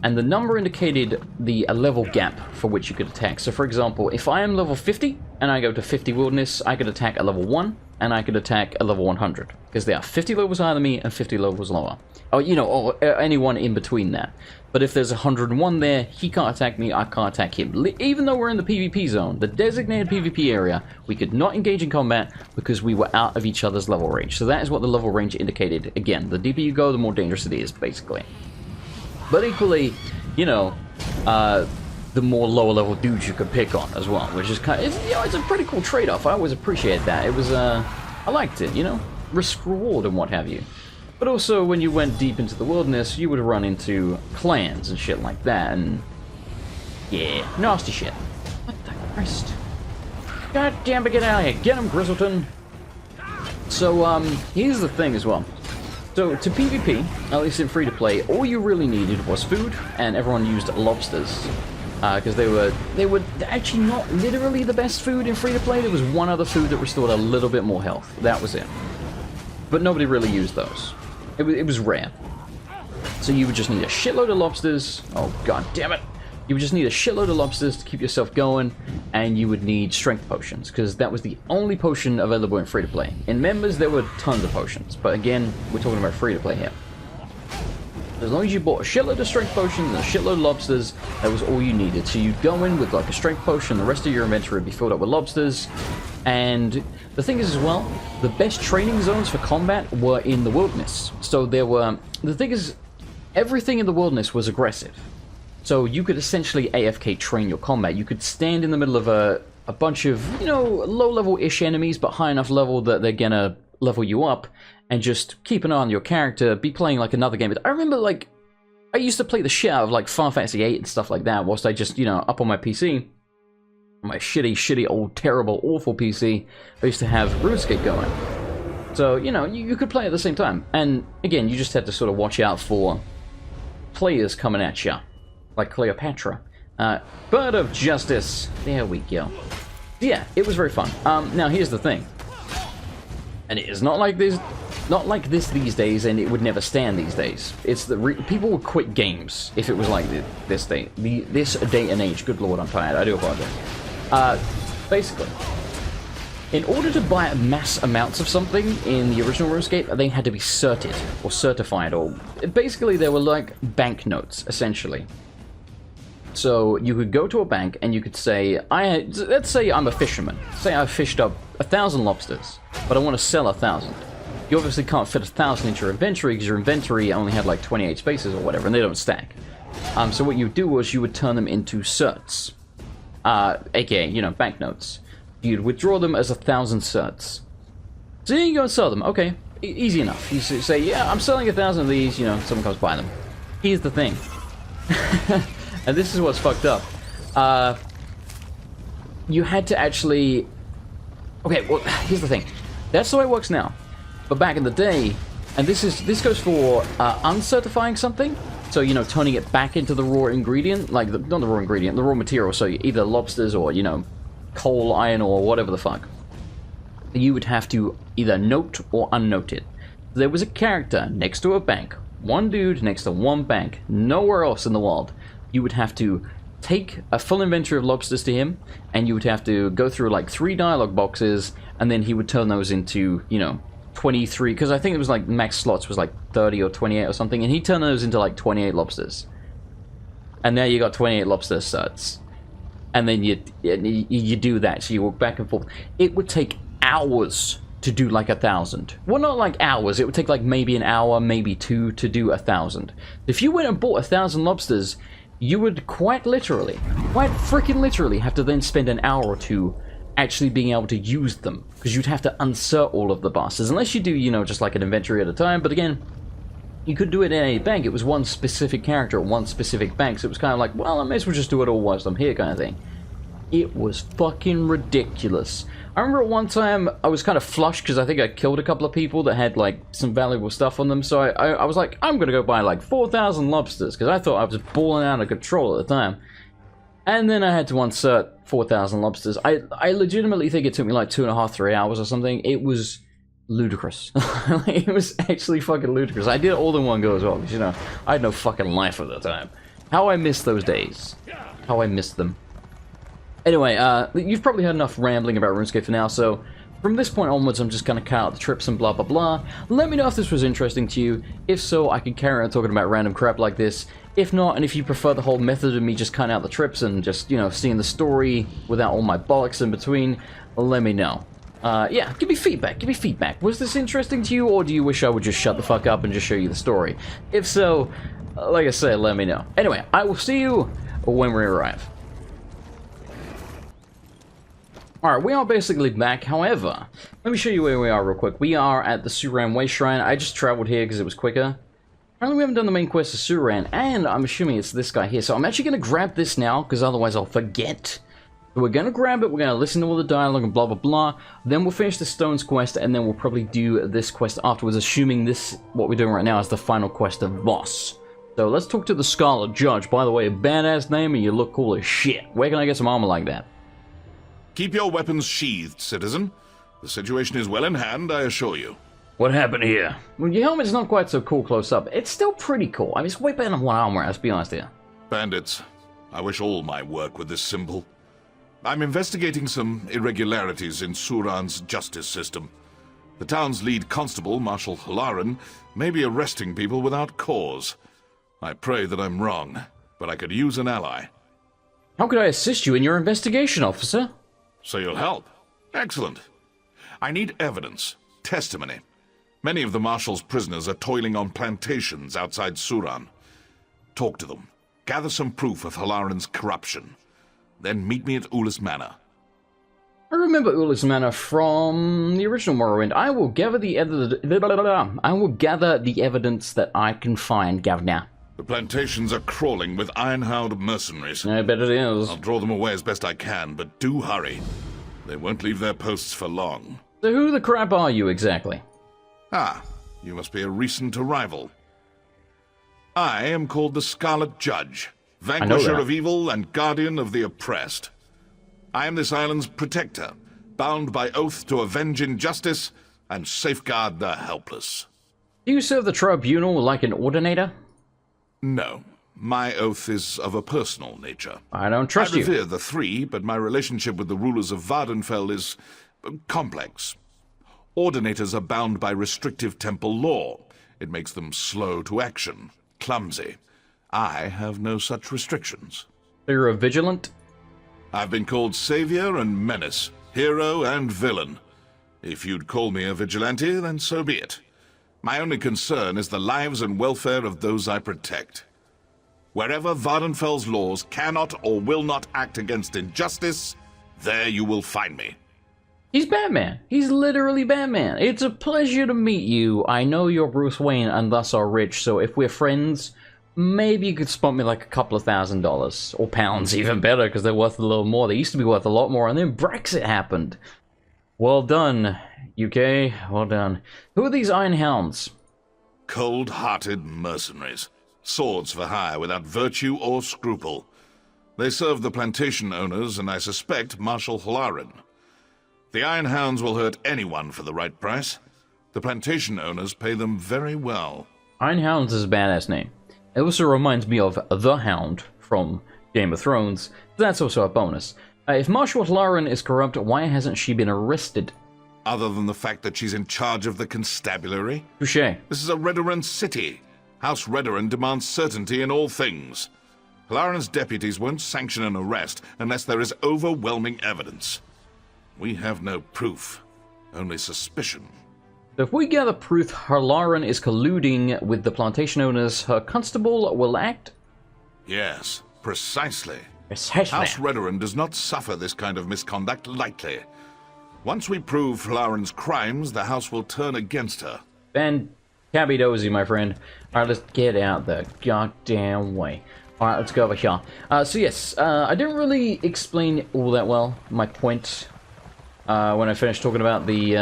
And the number indicated a level gap for which you could attack. So for example, if I am level 50 and I go to 50 wilderness, I could attack a level 1 and I could attack a level 100. Because there are 50 levels higher than me and 50 levels lower. Or, you know, or anyone in between that. But if there's 101 there, he can't attack me, I can't attack him. Even though we're in the PvP zone, the designated PvP area, we could not engage in combat because we were out of each other's level range. So that is what the level range indicated. Again, the deeper you go, the more dangerous it is, basically. But equally, you know, the more lower level dudes you could pick on as well, which is kind of, you know, it's a pretty cool trade-off. I always appreciate that. It was, I liked it, you know, risk-reward and what have you. But also, when you went deep into the wilderness, you would run into clans and shit like that, and yeah, nasty shit. What the Christ? God damn it, get out of here. Get him, Grizzleton. So, here's the thing as well. So, to PvP, at least in free-to-play, all you really needed was food, and everyone used lobsters. Because they were actually not literally the best food in free-to-play. There was one other food that restored a little bit more health. That was it. But nobody really used those. It was rare. So you would just need a shitload of lobsters. Oh, god damn it. You would just need a shitload of lobsters to keep yourself going, and you would need strength potions, because that was the only potion available in free-to-play. In members, there were tons of potions, but again, we're talking about free-to-play here. As long as you bought a shitload of strength potions and a shitload of lobsters, that was all you needed. So you'd go in with like a strength potion, the rest of your inventory would be filled up with lobsters, and the thing is as well, the best training zones for combat were in the wilderness. So there were, the thing is, everything in the wilderness was aggressive. So you could essentially AFK train your combat. You could stand in the middle of a bunch of, you know, low-level-ish enemies, but high enough level that they're gonna level you up, and just keep an eye on your character, be playing like another game. I remember, like, I used to play the shit out of, like, Final Fantasy VIII and stuff like that, whilst I just, you know, up on my PC, my shitty, old, terrible, awful PC, I used to have RuneScape going. So, you know, you could play at the same time. And, again, you just had to sort of watch out for players coming at you. Like Cleopatra. Bird of Justice. There we go. Yeah, it was very fun. Now, here's the thing. And it is not like this these days, and it would never stand these days. It's people would quit games if it was like this day and age. Good lord, I'm tired. I do apologize. Basically, in order to buy mass amounts of something in the original RuneScape, they had to be certed or certified, or basically they were like banknotes, essentially. So you could go to a bank and you could say, let's say I'm a fisherman. Say I fished up 1,000 lobsters, but I want to sell 1,000. You obviously can't fit 1,000 into your inventory because your inventory only had like 28 spaces or whatever, and they don't stack. So what you would do was you would turn them into certs, aka, you know, banknotes. You'd withdraw them as 1,000 certs. So then you go and sell them. Okay, easy enough. You say, yeah, I'm selling 1,000 of these. You know, someone comes buy them. Here's the thing. And this is what's fucked up. You had to actually... Okay, well, here's the thing. That's the way it works now. But back in the day, and this goes for uncertifying something. So, you know, turning it back into the raw ingredient. Like, not the raw ingredient, the raw material. So either lobsters or, you know, coal, iron, or whatever the fuck. You would have to either note or unnote it. There was a character next to a bank. One dude next to one bank. Nowhere else in the world. You would have to take a full inventory of lobsters to him, and you would have to go through like 3 dialogue boxes, and then he would turn those into, you know, 23, because I think it was like max slots was like 30 or 28 or something, and he turned those into like 28 lobsters. And now you got 28 lobster certs. And then you do that, so you walk back and forth. It would take hours to do like 1,000. Well, not like hours. It would take like maybe an hour, maybe two to do 1,000. If you went and bought 1,000 lobsters, you would quite freaking literally have to then spend an hour or two actually being able to use them, because you'd have to insert all of the bastards, unless you do, you know, just like an inventory at a time. But again, you could do it in a bank. It was one specific character, one specific bank, so it was kind of like, well, I may as well just do it all whilst I'm here kind of thing. It was fucking ridiculous. I remember at one time I was kind of flush because I think I killed a couple of people that had like some valuable stuff on them, so I was like, I'm gonna go buy like 4,000 lobsters, because I thought I was balling out of control at the time. And then I had to insert 4,000 lobsters. I legitimately think it took me like 2.5, 3 hours or something. It was ludicrous. It was actually fucking ludicrous. I did it all in one go as well, because, you know, I had no fucking life at the time. How I missed those days. How I missed them. Anyway, you've probably heard enough rambling about RuneScape for now, so from this point onwards, I'm just gonna cut out the trips and blah blah blah. Let me know if this was interesting to you. If so, I can carry on talking about random crap like this. If not, and if you prefer the whole method of me just cutting out the trips and just, you know, seeing the story without all my bollocks in between, let me know. Yeah, give me feedback. Was this interesting to you, or do you wish I would just shut the fuck up and just show you the story? If so, like I said, let me know. Anyway, I will see you when we arrive. Alright, we are basically back. However, let me show you where we are real quick. We are at the Suran Way Shrine. I just traveled here because it was quicker. Apparently we haven't done the main quest of Suran, and I'm assuming it's this guy here. So I'm actually going to grab this now, because otherwise I'll forget. So we're going to grab it, we're going to listen to all the dialogue and blah blah blah. Then we'll finish the Stones quest, and then we'll probably do this quest afterwards, assuming this, what we're doing right now, is the final quest of Voss. So let's talk to the Scarlet Judge. By the way, a badass name, and you look cool as shit. Where can I get some armor like that? Keep your weapons sheathed, citizen. The situation is well in hand, I assure you. What happened here? Well, your helmet's not quite so cool close up. It's still pretty cool. I mean, it's way better than what I'm wearing, let's be honest here. Bandits, I wish all my work were this simple. I'm investigating some irregularities in Suran's justice system. The town's lead constable, Marshal Halaran, may be arresting people without cause. I pray that I'm wrong, but I could use an ally. How could I assist you in your investigation, officer? So you'll help? Excellent. I need evidence, testimony. Many of the Marshal's prisoners are toiling on plantations outside Suran. Talk to them. Gather some proof of Halaran's corruption. Then meet me at Ulis Manor. I remember Ulis Manor from the original Morrowind. I will gather the evidence that I can find, Governor. The plantations are crawling with Ironhound mercenaries. I bet it is. I'll draw them away as best I can, but do hurry. They won't leave their posts for long. So who the crap are you exactly? Ah, you must be a recent arrival. I am called the Scarlet Judge, vanquisher of evil and guardian of the oppressed. I am this island's protector, bound by oath to avenge injustice and safeguard the helpless. Do you serve the tribunal like an ordinator? No, my oath is of a personal nature. I don't trust you. I revere the three, but my relationship with the rulers of Vardenfell is complex. Ordinators are bound by restrictive temple law. It makes them slow to action, clumsy. I have no such restrictions. So you're a vigilant? I've been called savior and menace, hero and villain. If you'd call me a vigilante, then so be it. My only concern is the lives and welfare of those I protect. Wherever Vardenfell's laws cannot or will not act against injustice, there you will find me. He's Batman. He's literally Batman. It's a pleasure to meet you. I know you're Bruce Wayne and thus are rich, so if we're friends, maybe you could spot me like a couple of $1,000s. Or pounds, even better, because they're worth a little more. They used to be worth a lot more, and then Brexit happened. Well done, UK. Well done. Who are these Iron Hounds? Cold-hearted mercenaries. Swords for hire without virtue or scruple. They serve the plantation owners, and I suspect Marshal Halaran. The Iron Hounds will hurt anyone for the right price. The plantation owners pay them very well. Iron Hounds is a badass name. It also reminds me of The Hound from Game of Thrones. That's also a bonus. If Marshal Halaran is corrupt, why hasn't she been arrested? Other than the fact that she's in charge of the constabulary? Touché. This is a Redoran city. House Redoran demands certainty in all things. Halaran's deputies won't sanction an arrest unless there is overwhelming evidence. We have no proof. Only suspicion. So if we gather proof Harlaran is colluding with the plantation owners, her constable will act? Yes, precisely. Precisely. House Redoran does not suffer this kind of misconduct lightly. Once we prove Harlaran's crimes, the house will turn against her. Ben Cabby Dozy, my friend. Alright, let's get out the goddamn way. Alright, let's go over here. So yes, I didn't really explain all that well, my point, when I finished talking about the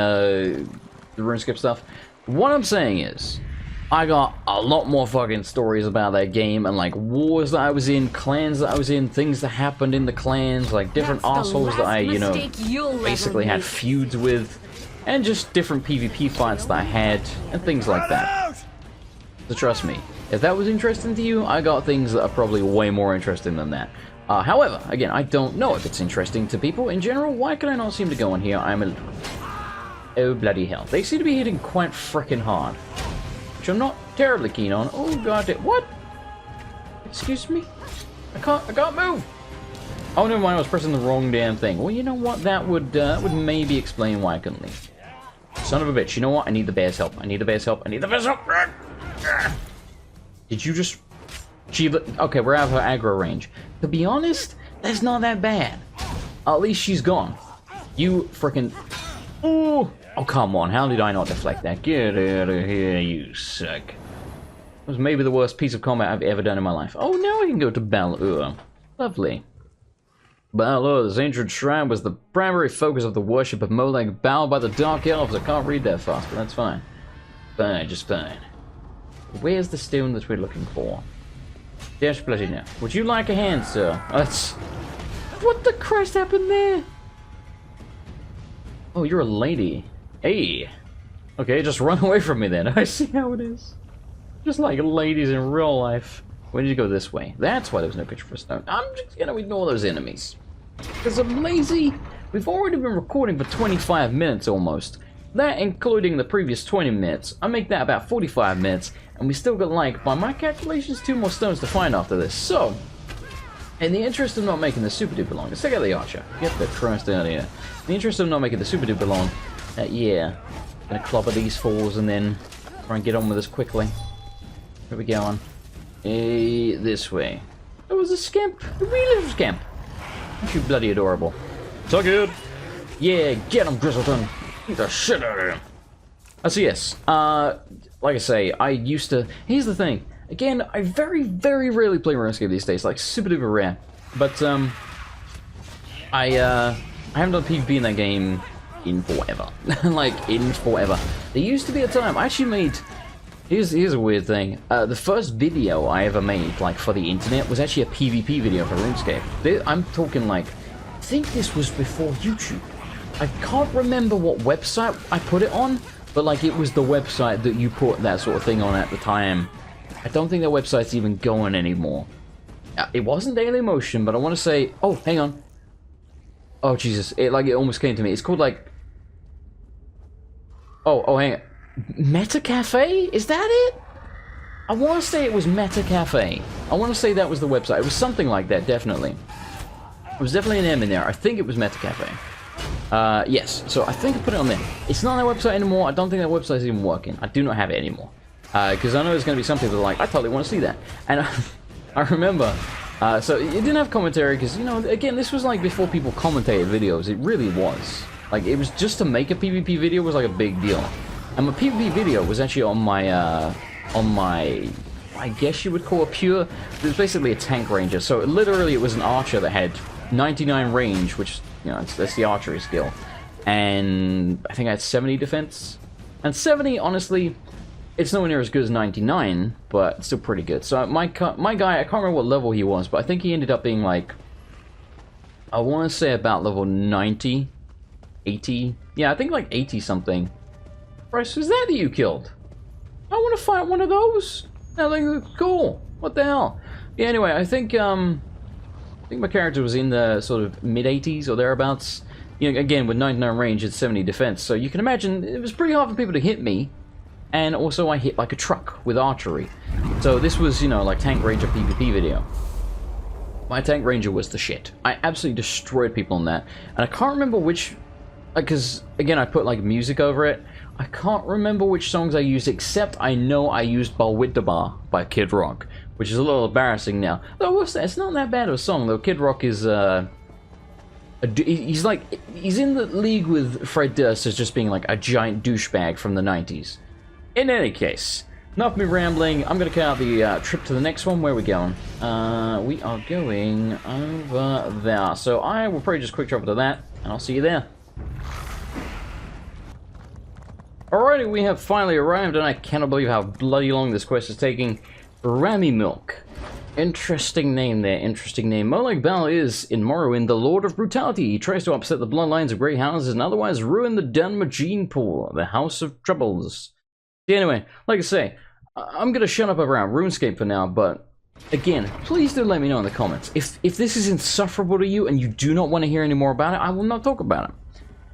RuneScape stuff. What I'm saying is, I got a lot more fucking stories about that game, and like wars that I was in, clans that I was in, things that happened in the clans, like different assholes that I, you know, basically had feuds with, and just different PvP fights that I had, and things like that. So trust me, if that was interesting to you, I got things that are probably way more interesting than that. However, again, I don't know if it's interesting to people in general. Why can I not seem to go on here? I'm a... Oh, bloody hell. They seem to be hitting quite frickin' hard, which I'm not terribly keen on. Oh, god, what? Excuse me? I can't move! Oh, never mind, I was pressing the wrong damn thing. Well, you know what? That would maybe explain why I couldn't leave. Son of a bitch, you know what? I need the bear's help. I need the bear's help. I need the bear's help! Did you just... Okay, we're out of her aggro range. To be honest, that's not that bad. At least she's gone. You frickin'... Ooh! Oh, come on, how did I not deflect that? Get out of here, you suck. It was maybe the worst piece of combat I've ever done in my life. Oh, now I can go to Bal-Ur. Lovely. Bal-Ur's ancient shrine was the primary focus of the worship of Molag Bal by the Dark Elves. I can't read that fast, but that's fine. Fine, just fine. Where's the stone that we're looking for? Yes, bloody no. Would you like a hand, sir? That's... What the Christ happened there? Oh, you're a lady. Hey. Okay, just run away from me then. I see how it is. Just like ladies in real life. Why did you go this way? That's why there was no picture for stone. I'm just gonna ignore those enemies. Because I'm lazy. We've already been recording for 25 minutes almost. That including the previous 20 minutes. I make that about 45 minutes. And we still got, like, by my calculations, 2 more stones to find after this. So, in the interest of not making the super duper long, let's take out the archer. Get the Christ out of here. In the interest of not making the super duper long, yeah. Gonna clobber these fools and then try and get on with this quickly. Where we going? This way. Oh, it was a scamp. A wee little scamp. Aren't you bloody adorable? So good. Yeah, get him, Grizzleton. Beat the shit out of him. So yes, like I say, I used to... Here's the thing. Again, I very, very rarely play RuneScape these days. Like, super duper rare. But, I haven't done PvP in that game in forever. Like, in forever. There used to be a time... I actually made... Here's a weird thing. The first video I ever made, like, for the internet, was actually a PvP video for RuneScape. I'm talking, like... I think this was before YouTube. I can't remember what website I put it on, but, like, it was the website that you put that sort of thing on at the time. I don't think that website's even going anymore. It wasn't Dailymotion, but I want to say... Oh, hang on. Oh, Jesus. It almost came to me. It's called, like... Oh, hang on. Meta Cafe? Is that it? I want to say it was Meta Cafe. I want to say that was the website. It was something like that, definitely. It was definitely an M in there. I think it was Meta Cafe. Yes. So I think I put it on there. It's not on that website anymore. I don't think that website's even working. I do not have it anymore. Because I know there's going to be some people that are like, I totally want to see that. And I remember... so it didn't have commentary because, you know, again, this was like before people commentated videos. It really was. Like, it was just to make a PvP video was like a big deal. And my PvP video was actually on my, I guess you would call it pure. It was basically a tank ranger. So literally it was an archer that had 99 range, which, you know, that's the archery skill. And I think I had 70 defense. And 70, honestly, it's nowhere near as good as 99, but it's still pretty good. So my guy, I can't remember what level he was, but I think he ended up being like, I want to say about level 90, 80. Yeah, I think like 80 something. Bryce, was that you killed? I want to fight one of those. That thing looks cool. What the hell? Yeah, anyway, I think my character was in the sort of mid-80s or thereabouts. You know, again, with 99 range and 70 defense, so you can imagine it was pretty hard for people to hit me. And also I hit like a truck with archery. So this was, you know, like Tank Ranger PvP video. My Tank Ranger was the shit. I absolutely destroyed people on that. And I can't remember which because again I put like music over it. I can't remember which songs I used, except I know I used Balwiddabar by Kid Rock, which is a little embarrassing now. Though what's that? It's not that bad of a song though. Kid Rock is he's in the league with Fred Durst as just being like a giant douchebag from the 90s. In any case, enough me rambling. I'm gonna cut out the trip to the next one. Where are we going? We are going over there. So I will probably just quick travel to that, and I'll see you there. Alrighty, we have finally arrived, and I cannot believe how bloody long this quest is taking. Rami Milk. Interesting name there, interesting name. Molag Bal is, in Morrowind, the Lord of Brutality. He tries to upset the bloodlines of great houses and otherwise ruin the Dunmagene Pool, the House of Troubles. Anyway, like I say, I'm going to shut up around RuneScape for now, but again, please do let me know in the comments. If this is insufferable to you and you do not want to hear any more about it, I will not talk about it.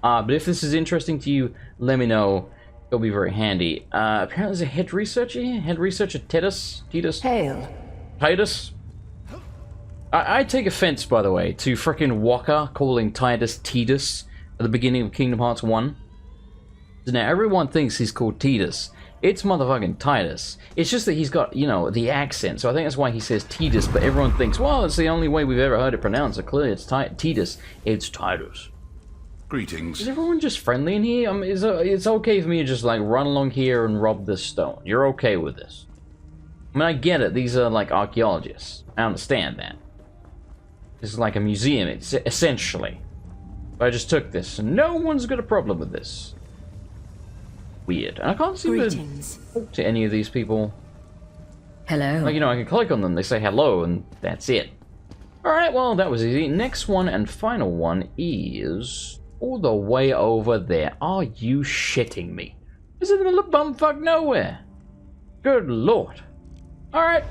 But if this is interesting to you, let me know. It'll be very handy. Apparently there's a head researcher here. Head researcher Titus. Hail. Titus? I take offense, by the way, to frickin' Walker calling Titus Titus at the beginning of Kingdom Hearts 1. So now everyone thinks he's called Titus. It's motherfucking Titus. It's just that he's got, you know, the accent. So I think that's why he says Titus, but everyone thinks, well, it's the only way we've ever heard it pronounced. So clearly it's Titus. It's Titus. Greetings. Is everyone just friendly in here? It's okay for me to just, like, run along here and rob this stone. You're okay with this? I mean, I get it. These are, like, archaeologists. I understand that. This is like a museum, it's essentially. But I just took this, and no one's got a problem with this. Weird. And I can't seem to talk to any of these people. Hello. Like, you know, I can click on them, they say hello, and that's it. Alright, well, that was easy. Next one and final one is all the way over there. Are you shitting me? It's in the middle of bumfuck nowhere. Good lord. Alright,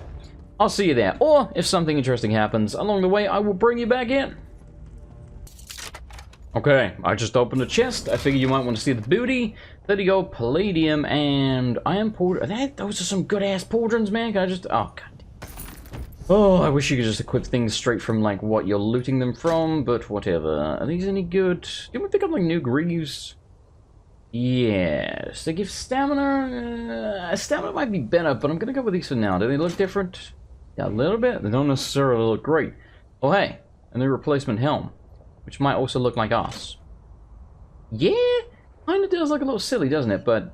I'll see you there. Or, if something interesting happens along the way, I will bring you back in. Okay, I just opened a chest. I figure you might want to see the booty. There you go, palladium and iron pauldron. Those are some good-ass pauldrons, man. Can I just... Oh, god. Oh, I wish you could just equip things straight from, like, what you're looting them from, but whatever. Are these any good? Didn't we pick up, like, new greaves? Yes. They give stamina... stamina might be better, but I'm gonna go with these for now. Do they look different? Yeah, a little bit. They don't necessarily look great. Oh, hey. A new replacement helm. Which might also look like us. Yeah? Kinda does look a little silly, doesn't it? But,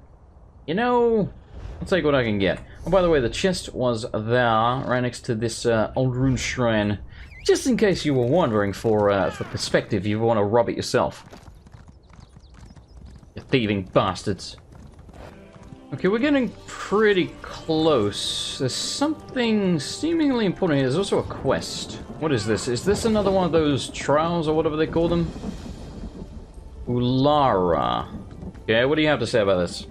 you know... I'll take what I can get. Oh, by the way, the chest was there, right next to this old rune shrine. Just in case you were wondering, for perspective, you want to rob it yourself. You thieving bastards. Okay, we're getting pretty close. There's something seemingly important here. There's also a quest. What is this? Is this another one of those trials, or whatever they call them? Ulara. Okay, what do you have to say about this?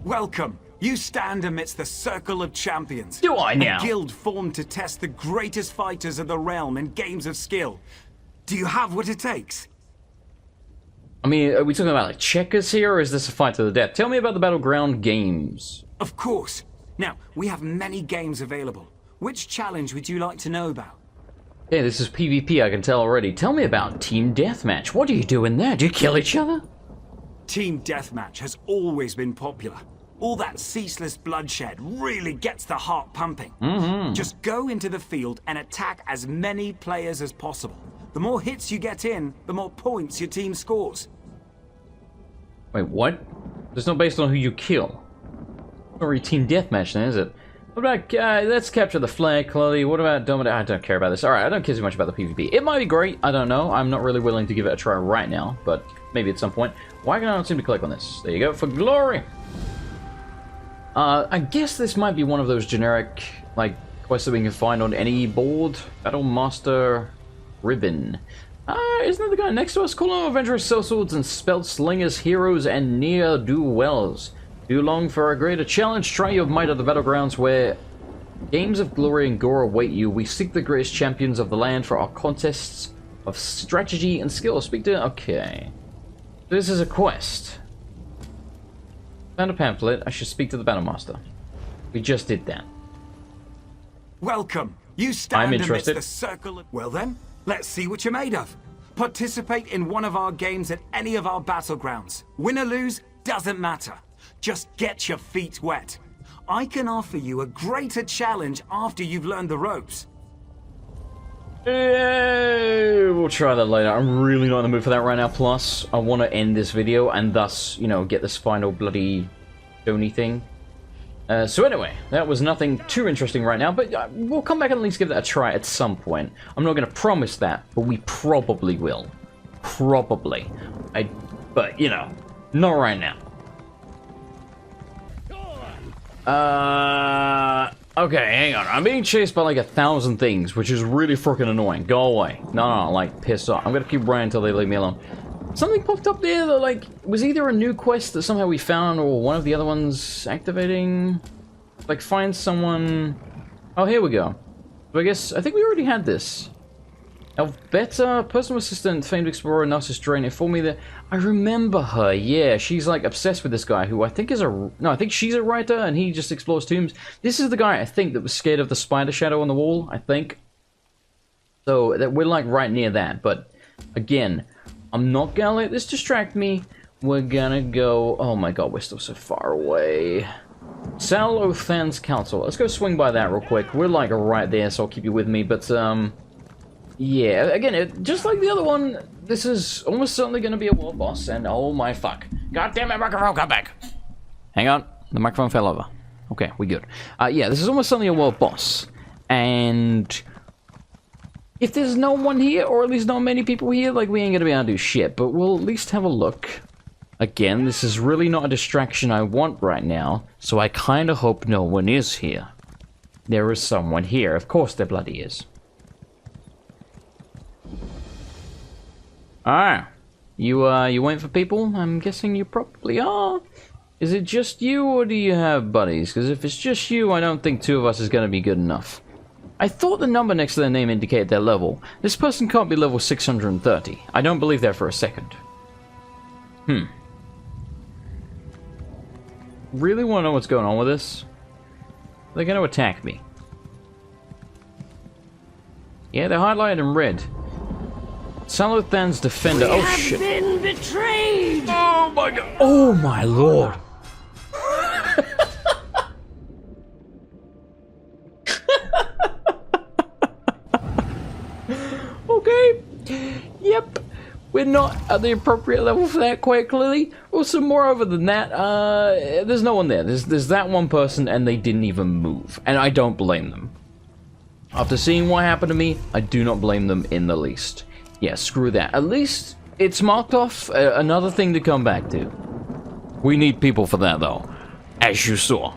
Welcome. You stand amidst the circle of champions. Do I now? A guild formed to test the greatest fighters of the realm in games of skill. Do you have what it takes? I mean, are we talking about like checkers here, or is this a fight to the death? Tell me about the Battleground games. Of course. Now, we have many games available. Which challenge would you like to know about? Yeah, this is PvP, I can tell already. Tell me about Team Deathmatch. What do you do in there? Do you kill each other? Team Deathmatch has always been popular. All that ceaseless bloodshed really gets the heart pumping. Just go into the field and attack as many players as possible. The more hits you get in, the more points your team scores. Wait, what? It's not based on who you kill. It's not really Team Deathmatch then, is it? What about, let's capture the flag, Chloe. What about dominate? I don't care about this. Alright, I don't care too much about the PvP. It might be great, I don't know. I'm not really willing to give it a try right now, but maybe at some point. Why can I not seem to click on this? There you go, for glory! I guess this might be one of those generic, like, quests that we can find on any board. Battlemaster Ribbon. Isn't that the guy next to us? Call on adventurers, sellswords, and spelt slingers, heroes, and ne'er-do-wells. Too long for a greater challenge? Try your might at the battlegrounds where games of glory and gore await you. We seek the greatest champions of the land for our contests of strategy and skill. Speak to... Okay. This is a quest. Found a pamphlet. I should speak to the Battlemaster. We just did that. Welcome. You stand I'm amidst interested. the circle of... Well then, let's see what you're made of. Participate in one of our games at any of our battlegrounds. Win or lose, doesn't matter. Just get your feet wet. I can offer you a greater challenge after you've learned the ropes. We'll try that later. I'm really not in the mood for that right now. Plus, I want to end this video and thus, you know, get this final bloody Tony thing. So anyway, that was nothing too interesting right now, but we'll come back and at least give that a try at some point. I'm not going to promise that, but we probably will. Probably. But, you know, not right now. Okay, hang on. I'm being chased by like 1,000 things, which is really freaking annoying. Go away. No, like, piss off. I'm gonna keep running until they leave me alone. Something popped up there that, like, was either a new quest that somehow we found or one of the other ones activating. Like, find someone... Oh, here we go. So I think we already had this. Elvetta, personal assistant, famed explorer, narcissist drain, informed me that... I remember her, yeah. She's, like, obsessed with this guy who I think is a... No, I think she's a writer and he just explores tombs. This is the guy, I think, that was scared of the spider shadow on the wall, I think. So, that we're, like, right near that. But, again, I'm not gonna let this distract me. We're gonna go... Oh my god, we're still so far away. Sal Othan's Council. Let's go swing by that real quick. We're, like, right there, so I'll keep you with me. But, yeah, again, just like the other one, this is almost certainly going to be a world boss, and oh my fuck. God damn it, microphone, come back! Hang on, the microphone fell over. Okay, we good. Yeah, this is almost certainly a world boss, and if there's no one here, or at least not many people here, like, we ain't going to be able to do shit, but we'll at least have a look. Again, this is really not a distraction I want right now, so I kind of hope no one is here. There is someone here, of course there bloody is. Ah, you waiting for people? I'm guessing you probably are. Is it just you, or do you have buddies? Because if it's just you, I don't think two of us is going to be good enough. I thought the number next to their name indicated their level. This person can't be level 630. I don't believe that for a second. Really want to know what's going on with this? They're going to attack me. Yeah, they're highlighted in red. Salothan's defender. Oh shit! Been betrayed. Oh my god! Oh my lord! Okay. Yep. We're not at the appropriate level for that, quite clearly. Also, moreover than that, there's no one there. There's that one person, and they didn't even move, and I don't blame them. After seeing what happened to me, I do not blame them in the least. Yeah, screw that. At least it's marked off another thing to come back to. We need people for that, though, as you saw.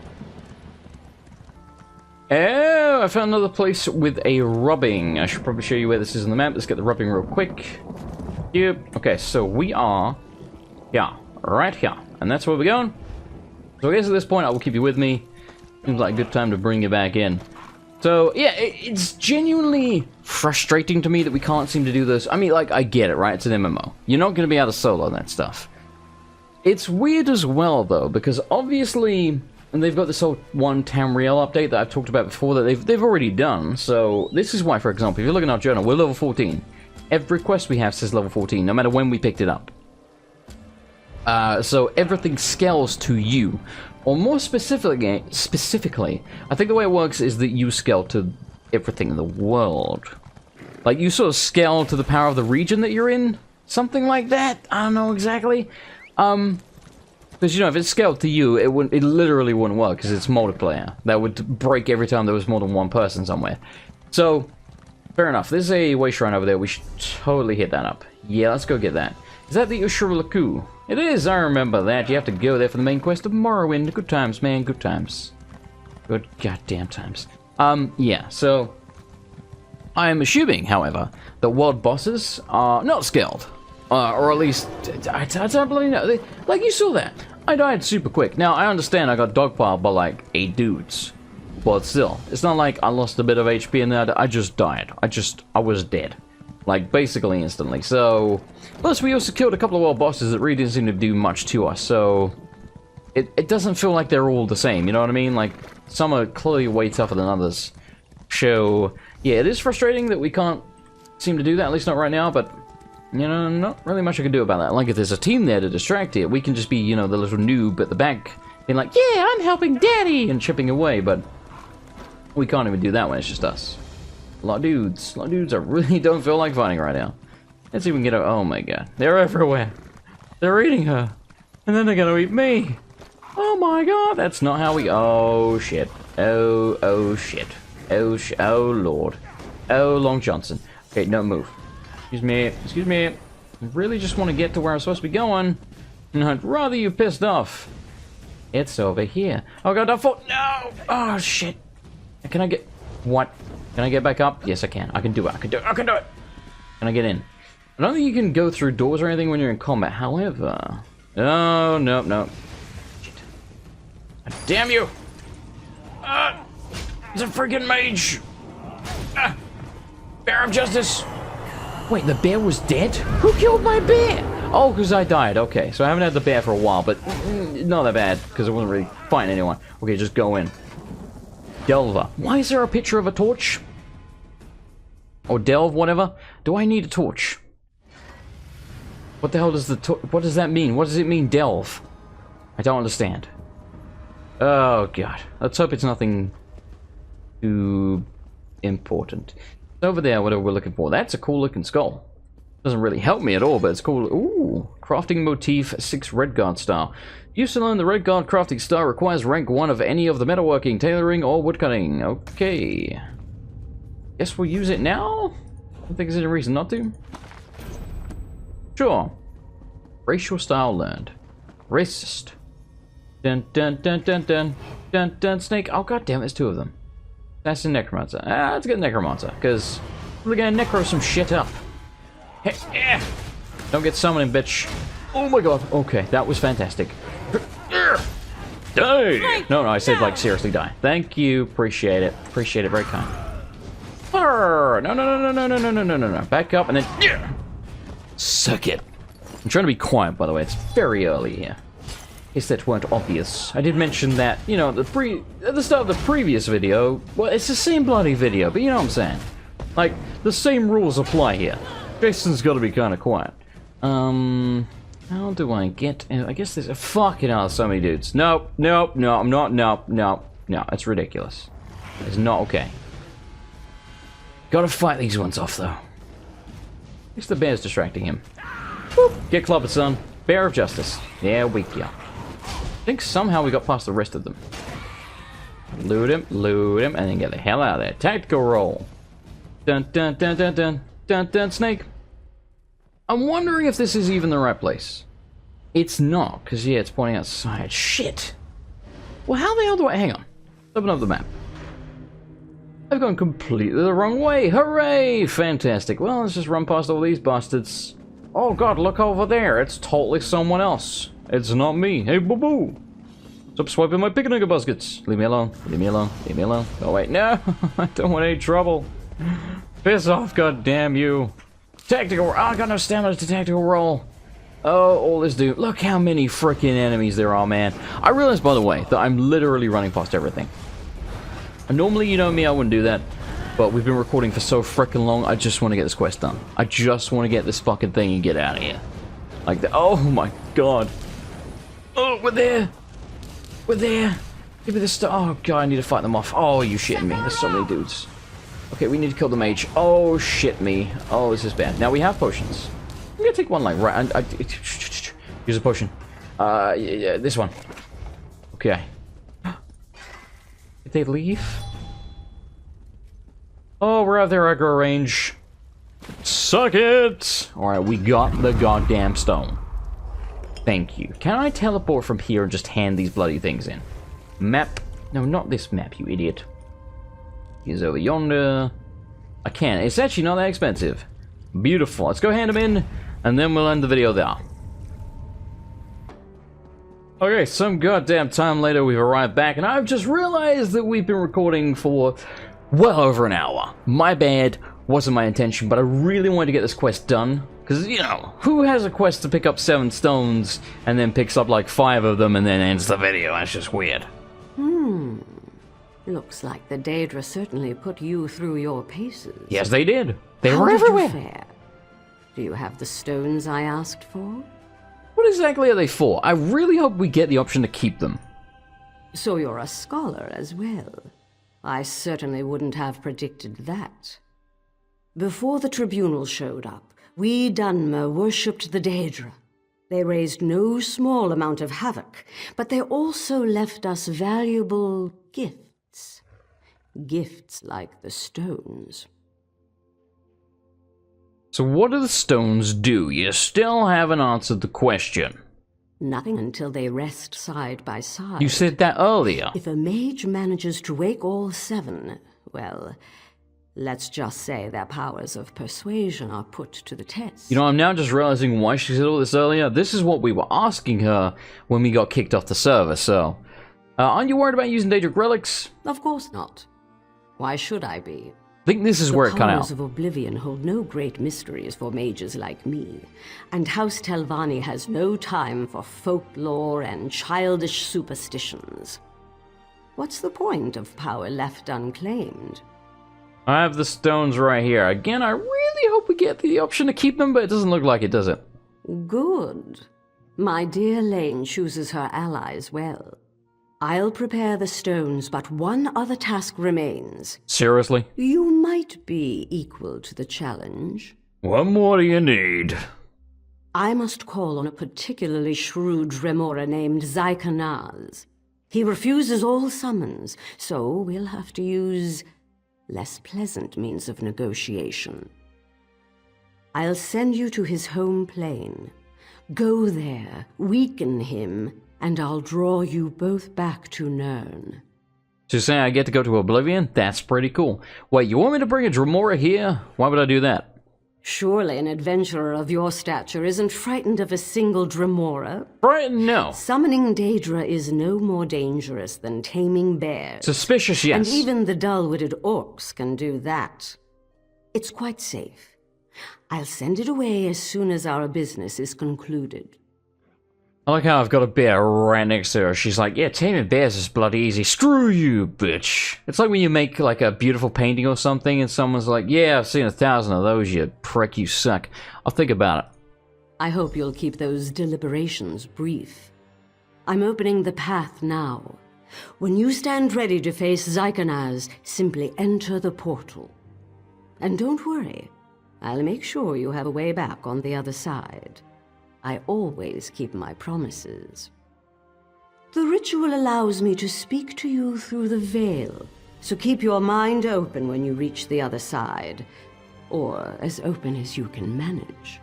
Oh, I found another place with a rubbing. I should probably show you where this is on the map. Let's get the rubbing real quick. Yep. Okay, so we are... Yeah, right here. And that's where we're going. So I guess at this point, I will keep you with me. Seems like a good time to bring you back in. So, yeah, it's genuinely frustrating to me that we can't seem to do this. I mean, like, I get it, right? It's an MMO. You're not going to be able to solo that stuff. It's weird as well, though, because obviously... And they've got this whole one Tamriel update that I've talked about before that they've already done. So, this is why, for example, if you look at our journal, we're level 14. Every quest we have says level 14, no matter when we picked it up. So, everything scales to you. Or more specifically, I think the way it works is that you scale to everything in the world. Like, you sort of scale to the power of the region that you're in? Something like that? I don't know exactly. Because, you know, if it's scaled to you, it literally wouldn't work, because it's multiplayer. That would break every time there was more than one person somewhere. So, fair enough. There's a way shrine over there. We should totally hit that up. Yeah, let's go get that. Is that the Ushur-Laku? It is, I remember that. You have to go there for the main quest of Morrowind. Good times, man, good times. Good goddamn times. Yeah, so... I am assuming, however, that world bosses are not scaled. Or at least, I don't bloody know. Like, you saw that. I died super quick. Now, I understand I got dogpiled by, like, 8 dudes. But still, it's not like I lost a bit of HP and I just died. I was dead. Like, basically instantly. So, plus we also killed a couple of world bosses that really didn't seem to do much to us. So, it doesn't feel like they're all the same, you know what I mean? Like, some are clearly way tougher than others. So, yeah, it is frustrating that we can't seem to do that, at least not right now, but you know, not really much I can do about that. Like, if there's a team there to distract it, we can just be, you know, the little noob at the back, being like, yeah, I'm helping Daddy, and chipping away, but we can't even do that when it's just us. A lot of dudes I really don't feel like fighting right now. Let's see if we can get a, oh my god, they're everywhere. They're eating her, and then they're gonna eat me. Oh my god, that's not how we, oh shit. Oh shit. Oh lord. Oh, Long Johnson. Okay, no move. Excuse me. I really just want to get to where I'm supposed to be going. And I'd rather you pissed off. It's over here. Oh god, don't fall. No! Oh shit. Can I get, what? Can I get back up? Yes, I can. I can do it. I can do it. Can I get in? I don't think you can go through doors or anything when you're in combat. However, oh, no. Shit. God damn you! It's a freaking mage! Bear of Justice! Wait, the bear was dead? Who killed my bear? Oh, because I died. Okay, so I haven't had the bear for a while, but not that bad, because I wasn't really fighting anyone. Okay, just go in. Delver. Why is there a picture of a torch? Or delve, whatever. Do I need a torch? What the hell does what does that mean? What does it mean, delve? I don't understand. Oh, God. Let's hope it's nothing too important. Over there, whatever we're looking for. That's a cool looking skull. Doesn't really help me at all, but it's cool. Ooh, crafting motif 6 Redguard style. Used to learn the Redguard crafting style requires rank 1 of any of the metalworking, tailoring, or woodcutting. Okay. Guess we'll use it now? I don't think there's any reason not to. Sure. Racial style learned. Racist. Dun dun dun dun dun dun dun snake. Oh god damn, there's 2 of them. That's a necromancer. Let's get necromancer, because we're gonna necro some shit up. Hey, don't get summoning, bitch. Oh my god. Okay, that was fantastic. Die! No, I said like seriously die. Thank you. Appreciate it. Appreciate it. Very kind. No. Back up and then suck it. I'm trying to be quiet, by the way. It's very early here. If that weren't obvious. I did mention that, you know, at the start of the previous video, well, it's the same bloody video, but you know what I'm saying. Like, the same rules apply here. Jason's gotta be kinda quiet. How do I get, I guess there's a fucking hell, so many dudes. No, I'm not, no, it's ridiculous. It's not okay. Gotta fight these ones off, though. At least the bear's distracting him. Whoop. Get clobbered, son. Bear of Justice. There we go. I think somehow we got past the rest of them. Loot him, and then get the hell out of there. Tactical roll. Dun dun dun dun dun dun dun snake. I'm wondering if this is even the right place. It's not, because yeah, it's pointing outside. Shit. Well, how the hell do I, hang on. Open up the map. I've gone completely the wrong way. Hooray! Fantastic. Well, let's just run past all these bastards. Oh god, look over there. It's totally someone else. It's not me. Hey, boo-boo. Stop swiping my picnic baskets. Leave me alone. Leave me alone. Leave me alone. Oh, wait. No. I don't want any trouble. Piss off, god damn you. Tactical. Oh, I got no stamina to tactical roll. Oh, all this dude. Look how many freaking enemies there are, man. I realized, by the way, that I'm literally running past everything. And normally, you know me, I wouldn't do that. But we've been recording for so freaking long, I just want to get this quest done. I just want to get this fucking thing and get out of here. Like that. Oh my god. Oh, we're there. We're there. Give me the stuff. Oh god, I need to fight them off. Oh, you shitting me. There's so many dudes. Okay, we need to kill the mage. Oh, shit me. Oh, this is bad. Now we have potions. I'm gonna take one like right. Use a potion. Yeah, this one. Okay. Did they leave? Oh, we're out there at aggro range. Suck it! Alright, we got the goddamn stone. Thank you. Can I teleport from here and just hand these bloody things in? Map. No, not this map, you idiot. He's over yonder. I can. It's actually not that expensive. Beautiful. Let's go hand him in, and then we'll end the video there. Okay, some goddamn time later, we've arrived back, and I've just realized that we've been recording for well over an hour. My bad. Wasn't my intention, but I really wanted to get this quest done. Because, you know, who has a quest to pick up 7 stones and then picks up like 5 of them and then ends the video? That's just weird. Looks like the Daedra certainly put you through your paces. Yes, they did. They How were did you everywhere. fare? Do you have the stones I asked for? What exactly are they for? I really hope we get the option to keep them. So you're a scholar as well. I certainly wouldn't have predicted that. Before the tribunal showed up, we Dunmer worshipped the Daedra. They raised no small amount of havoc, but they also left us valuable gifts. Gifts like the stones. So what do the stones do? You still haven't answered the question. Nothing until they rest side by side. You said that earlier. If a mage manages to wake all 7, well, let's just say their powers of persuasion are put to the test. You know, I'm now just realizing why she said all this earlier. This is what we were asking her when we got kicked off the server, so... aren't you worried about using Daedric relics? Of course not. Why should I be? I think this is where it cut The powers out. of Oblivion hold no great mysteries for mages like me, and House Telvanni has no time for folklore and childish superstitions. What's the point of power left unclaimed? I have the stones right here. Again, I really hope we get the option to keep them, but it doesn't look like it, does it? Good. My dear Lane chooses her allies well. I'll prepare the stones, but one other task remains. Seriously? You might be equal to the challenge. What more do you need? I must call on a particularly shrewd Remora named Zykanaz. He refuses all summons, so we'll have to use less pleasant means of negotiation. I'll send you to his home plane. Go there, weaken him, and I'll draw you both back to Nirn. So you're saying I get to go to Oblivion? That's pretty cool. Wait, you want me to bring a Dremora here? Why would I do that? Surely an adventurer of your stature isn't frightened of a single Dremora. Frightened? No. Summoning Daedra is no more dangerous than taming bears. Suspicious, yes. And even the dull-witted orcs can do that. It's quite safe. I'll send it away as soon as our business is concluded. I like how I've got a bear right next to her. She's like, yeah, taming bears is bloody easy. Screw you, bitch. It's like when you make like a beautiful painting or something and someone's like, yeah, I've seen 1,000 of those, you prick, you suck. I'll think about it. I hope you'll keep those deliberations brief. I'm opening the path now. When you stand ready to face Zykanaz, simply enter the portal. And don't worry, I'll make sure you have a way back on the other side. I always keep my promises. The ritual allows me to speak to you through the veil, so keep your mind open when you reach the other side, or as open as you can manage.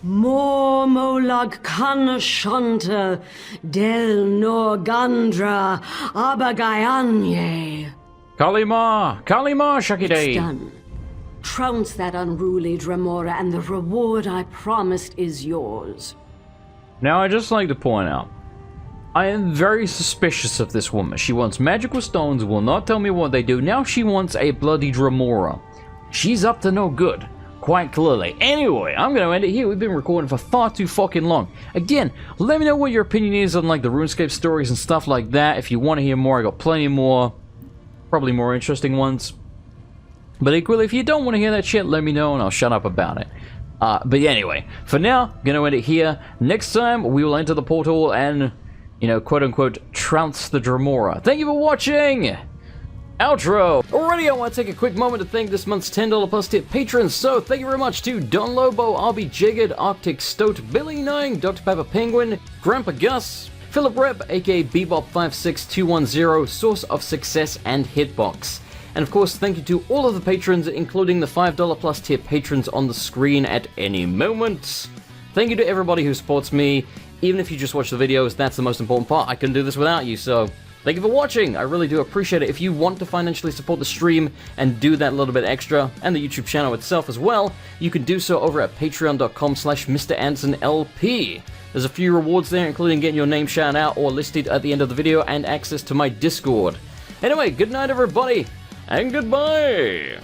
Mor molag kana shanta del norgandra abagayanye. Kalima! Kalima, It's Shakidei! done. Trounce that unruly Dremora, and the reward I promised is yours. Now, I'd just like to point out, I am very suspicious of this woman. She wants magical stones, will not tell me what they do. Now she wants a bloody Dremora. She's up to no good, quite clearly. Anyway, I'm going to end it here. We've been recording for far too fucking long. Again, let me know what your opinion is on like the RuneScape stories and stuff like that. If you want to hear more, I got plenty more, probably more interesting ones. But equally, if you don't want to hear that shit, let me know and I'll shut up about it. But anyway, for now, I'm going to end it here. Next time, we will enter the portal and, you know, quote-unquote, trounce the Dremora. Thank you for watching! Outro! Alrighty, I want to take a quick moment to thank this month's $10 plus tip patrons. So, thank you very much to Don Lobo, RB Jigged, Arctic Stoat, Billy Nine, Dr. Pepper Penguin, Grandpa Gus, Philip Rep, aka Bebop56210, Source of Success, and Hitbox. And of course, thank you to all of the patrons, including the $5 plus tier patrons on the screen at any moment. Thank you to everybody who supports me. Even if you just watch the videos, that's the most important part. I couldn't do this without you, so thank you for watching. I really do appreciate it. If you want to financially support the stream and do that little bit extra, and the YouTube channel itself as well, you can do so over at patreon.com/MrAndersonLP. There's a few rewards there, including getting your name shouted out or listed at the end of the video, and access to my Discord. Anyway, good night everybody! And goodbye!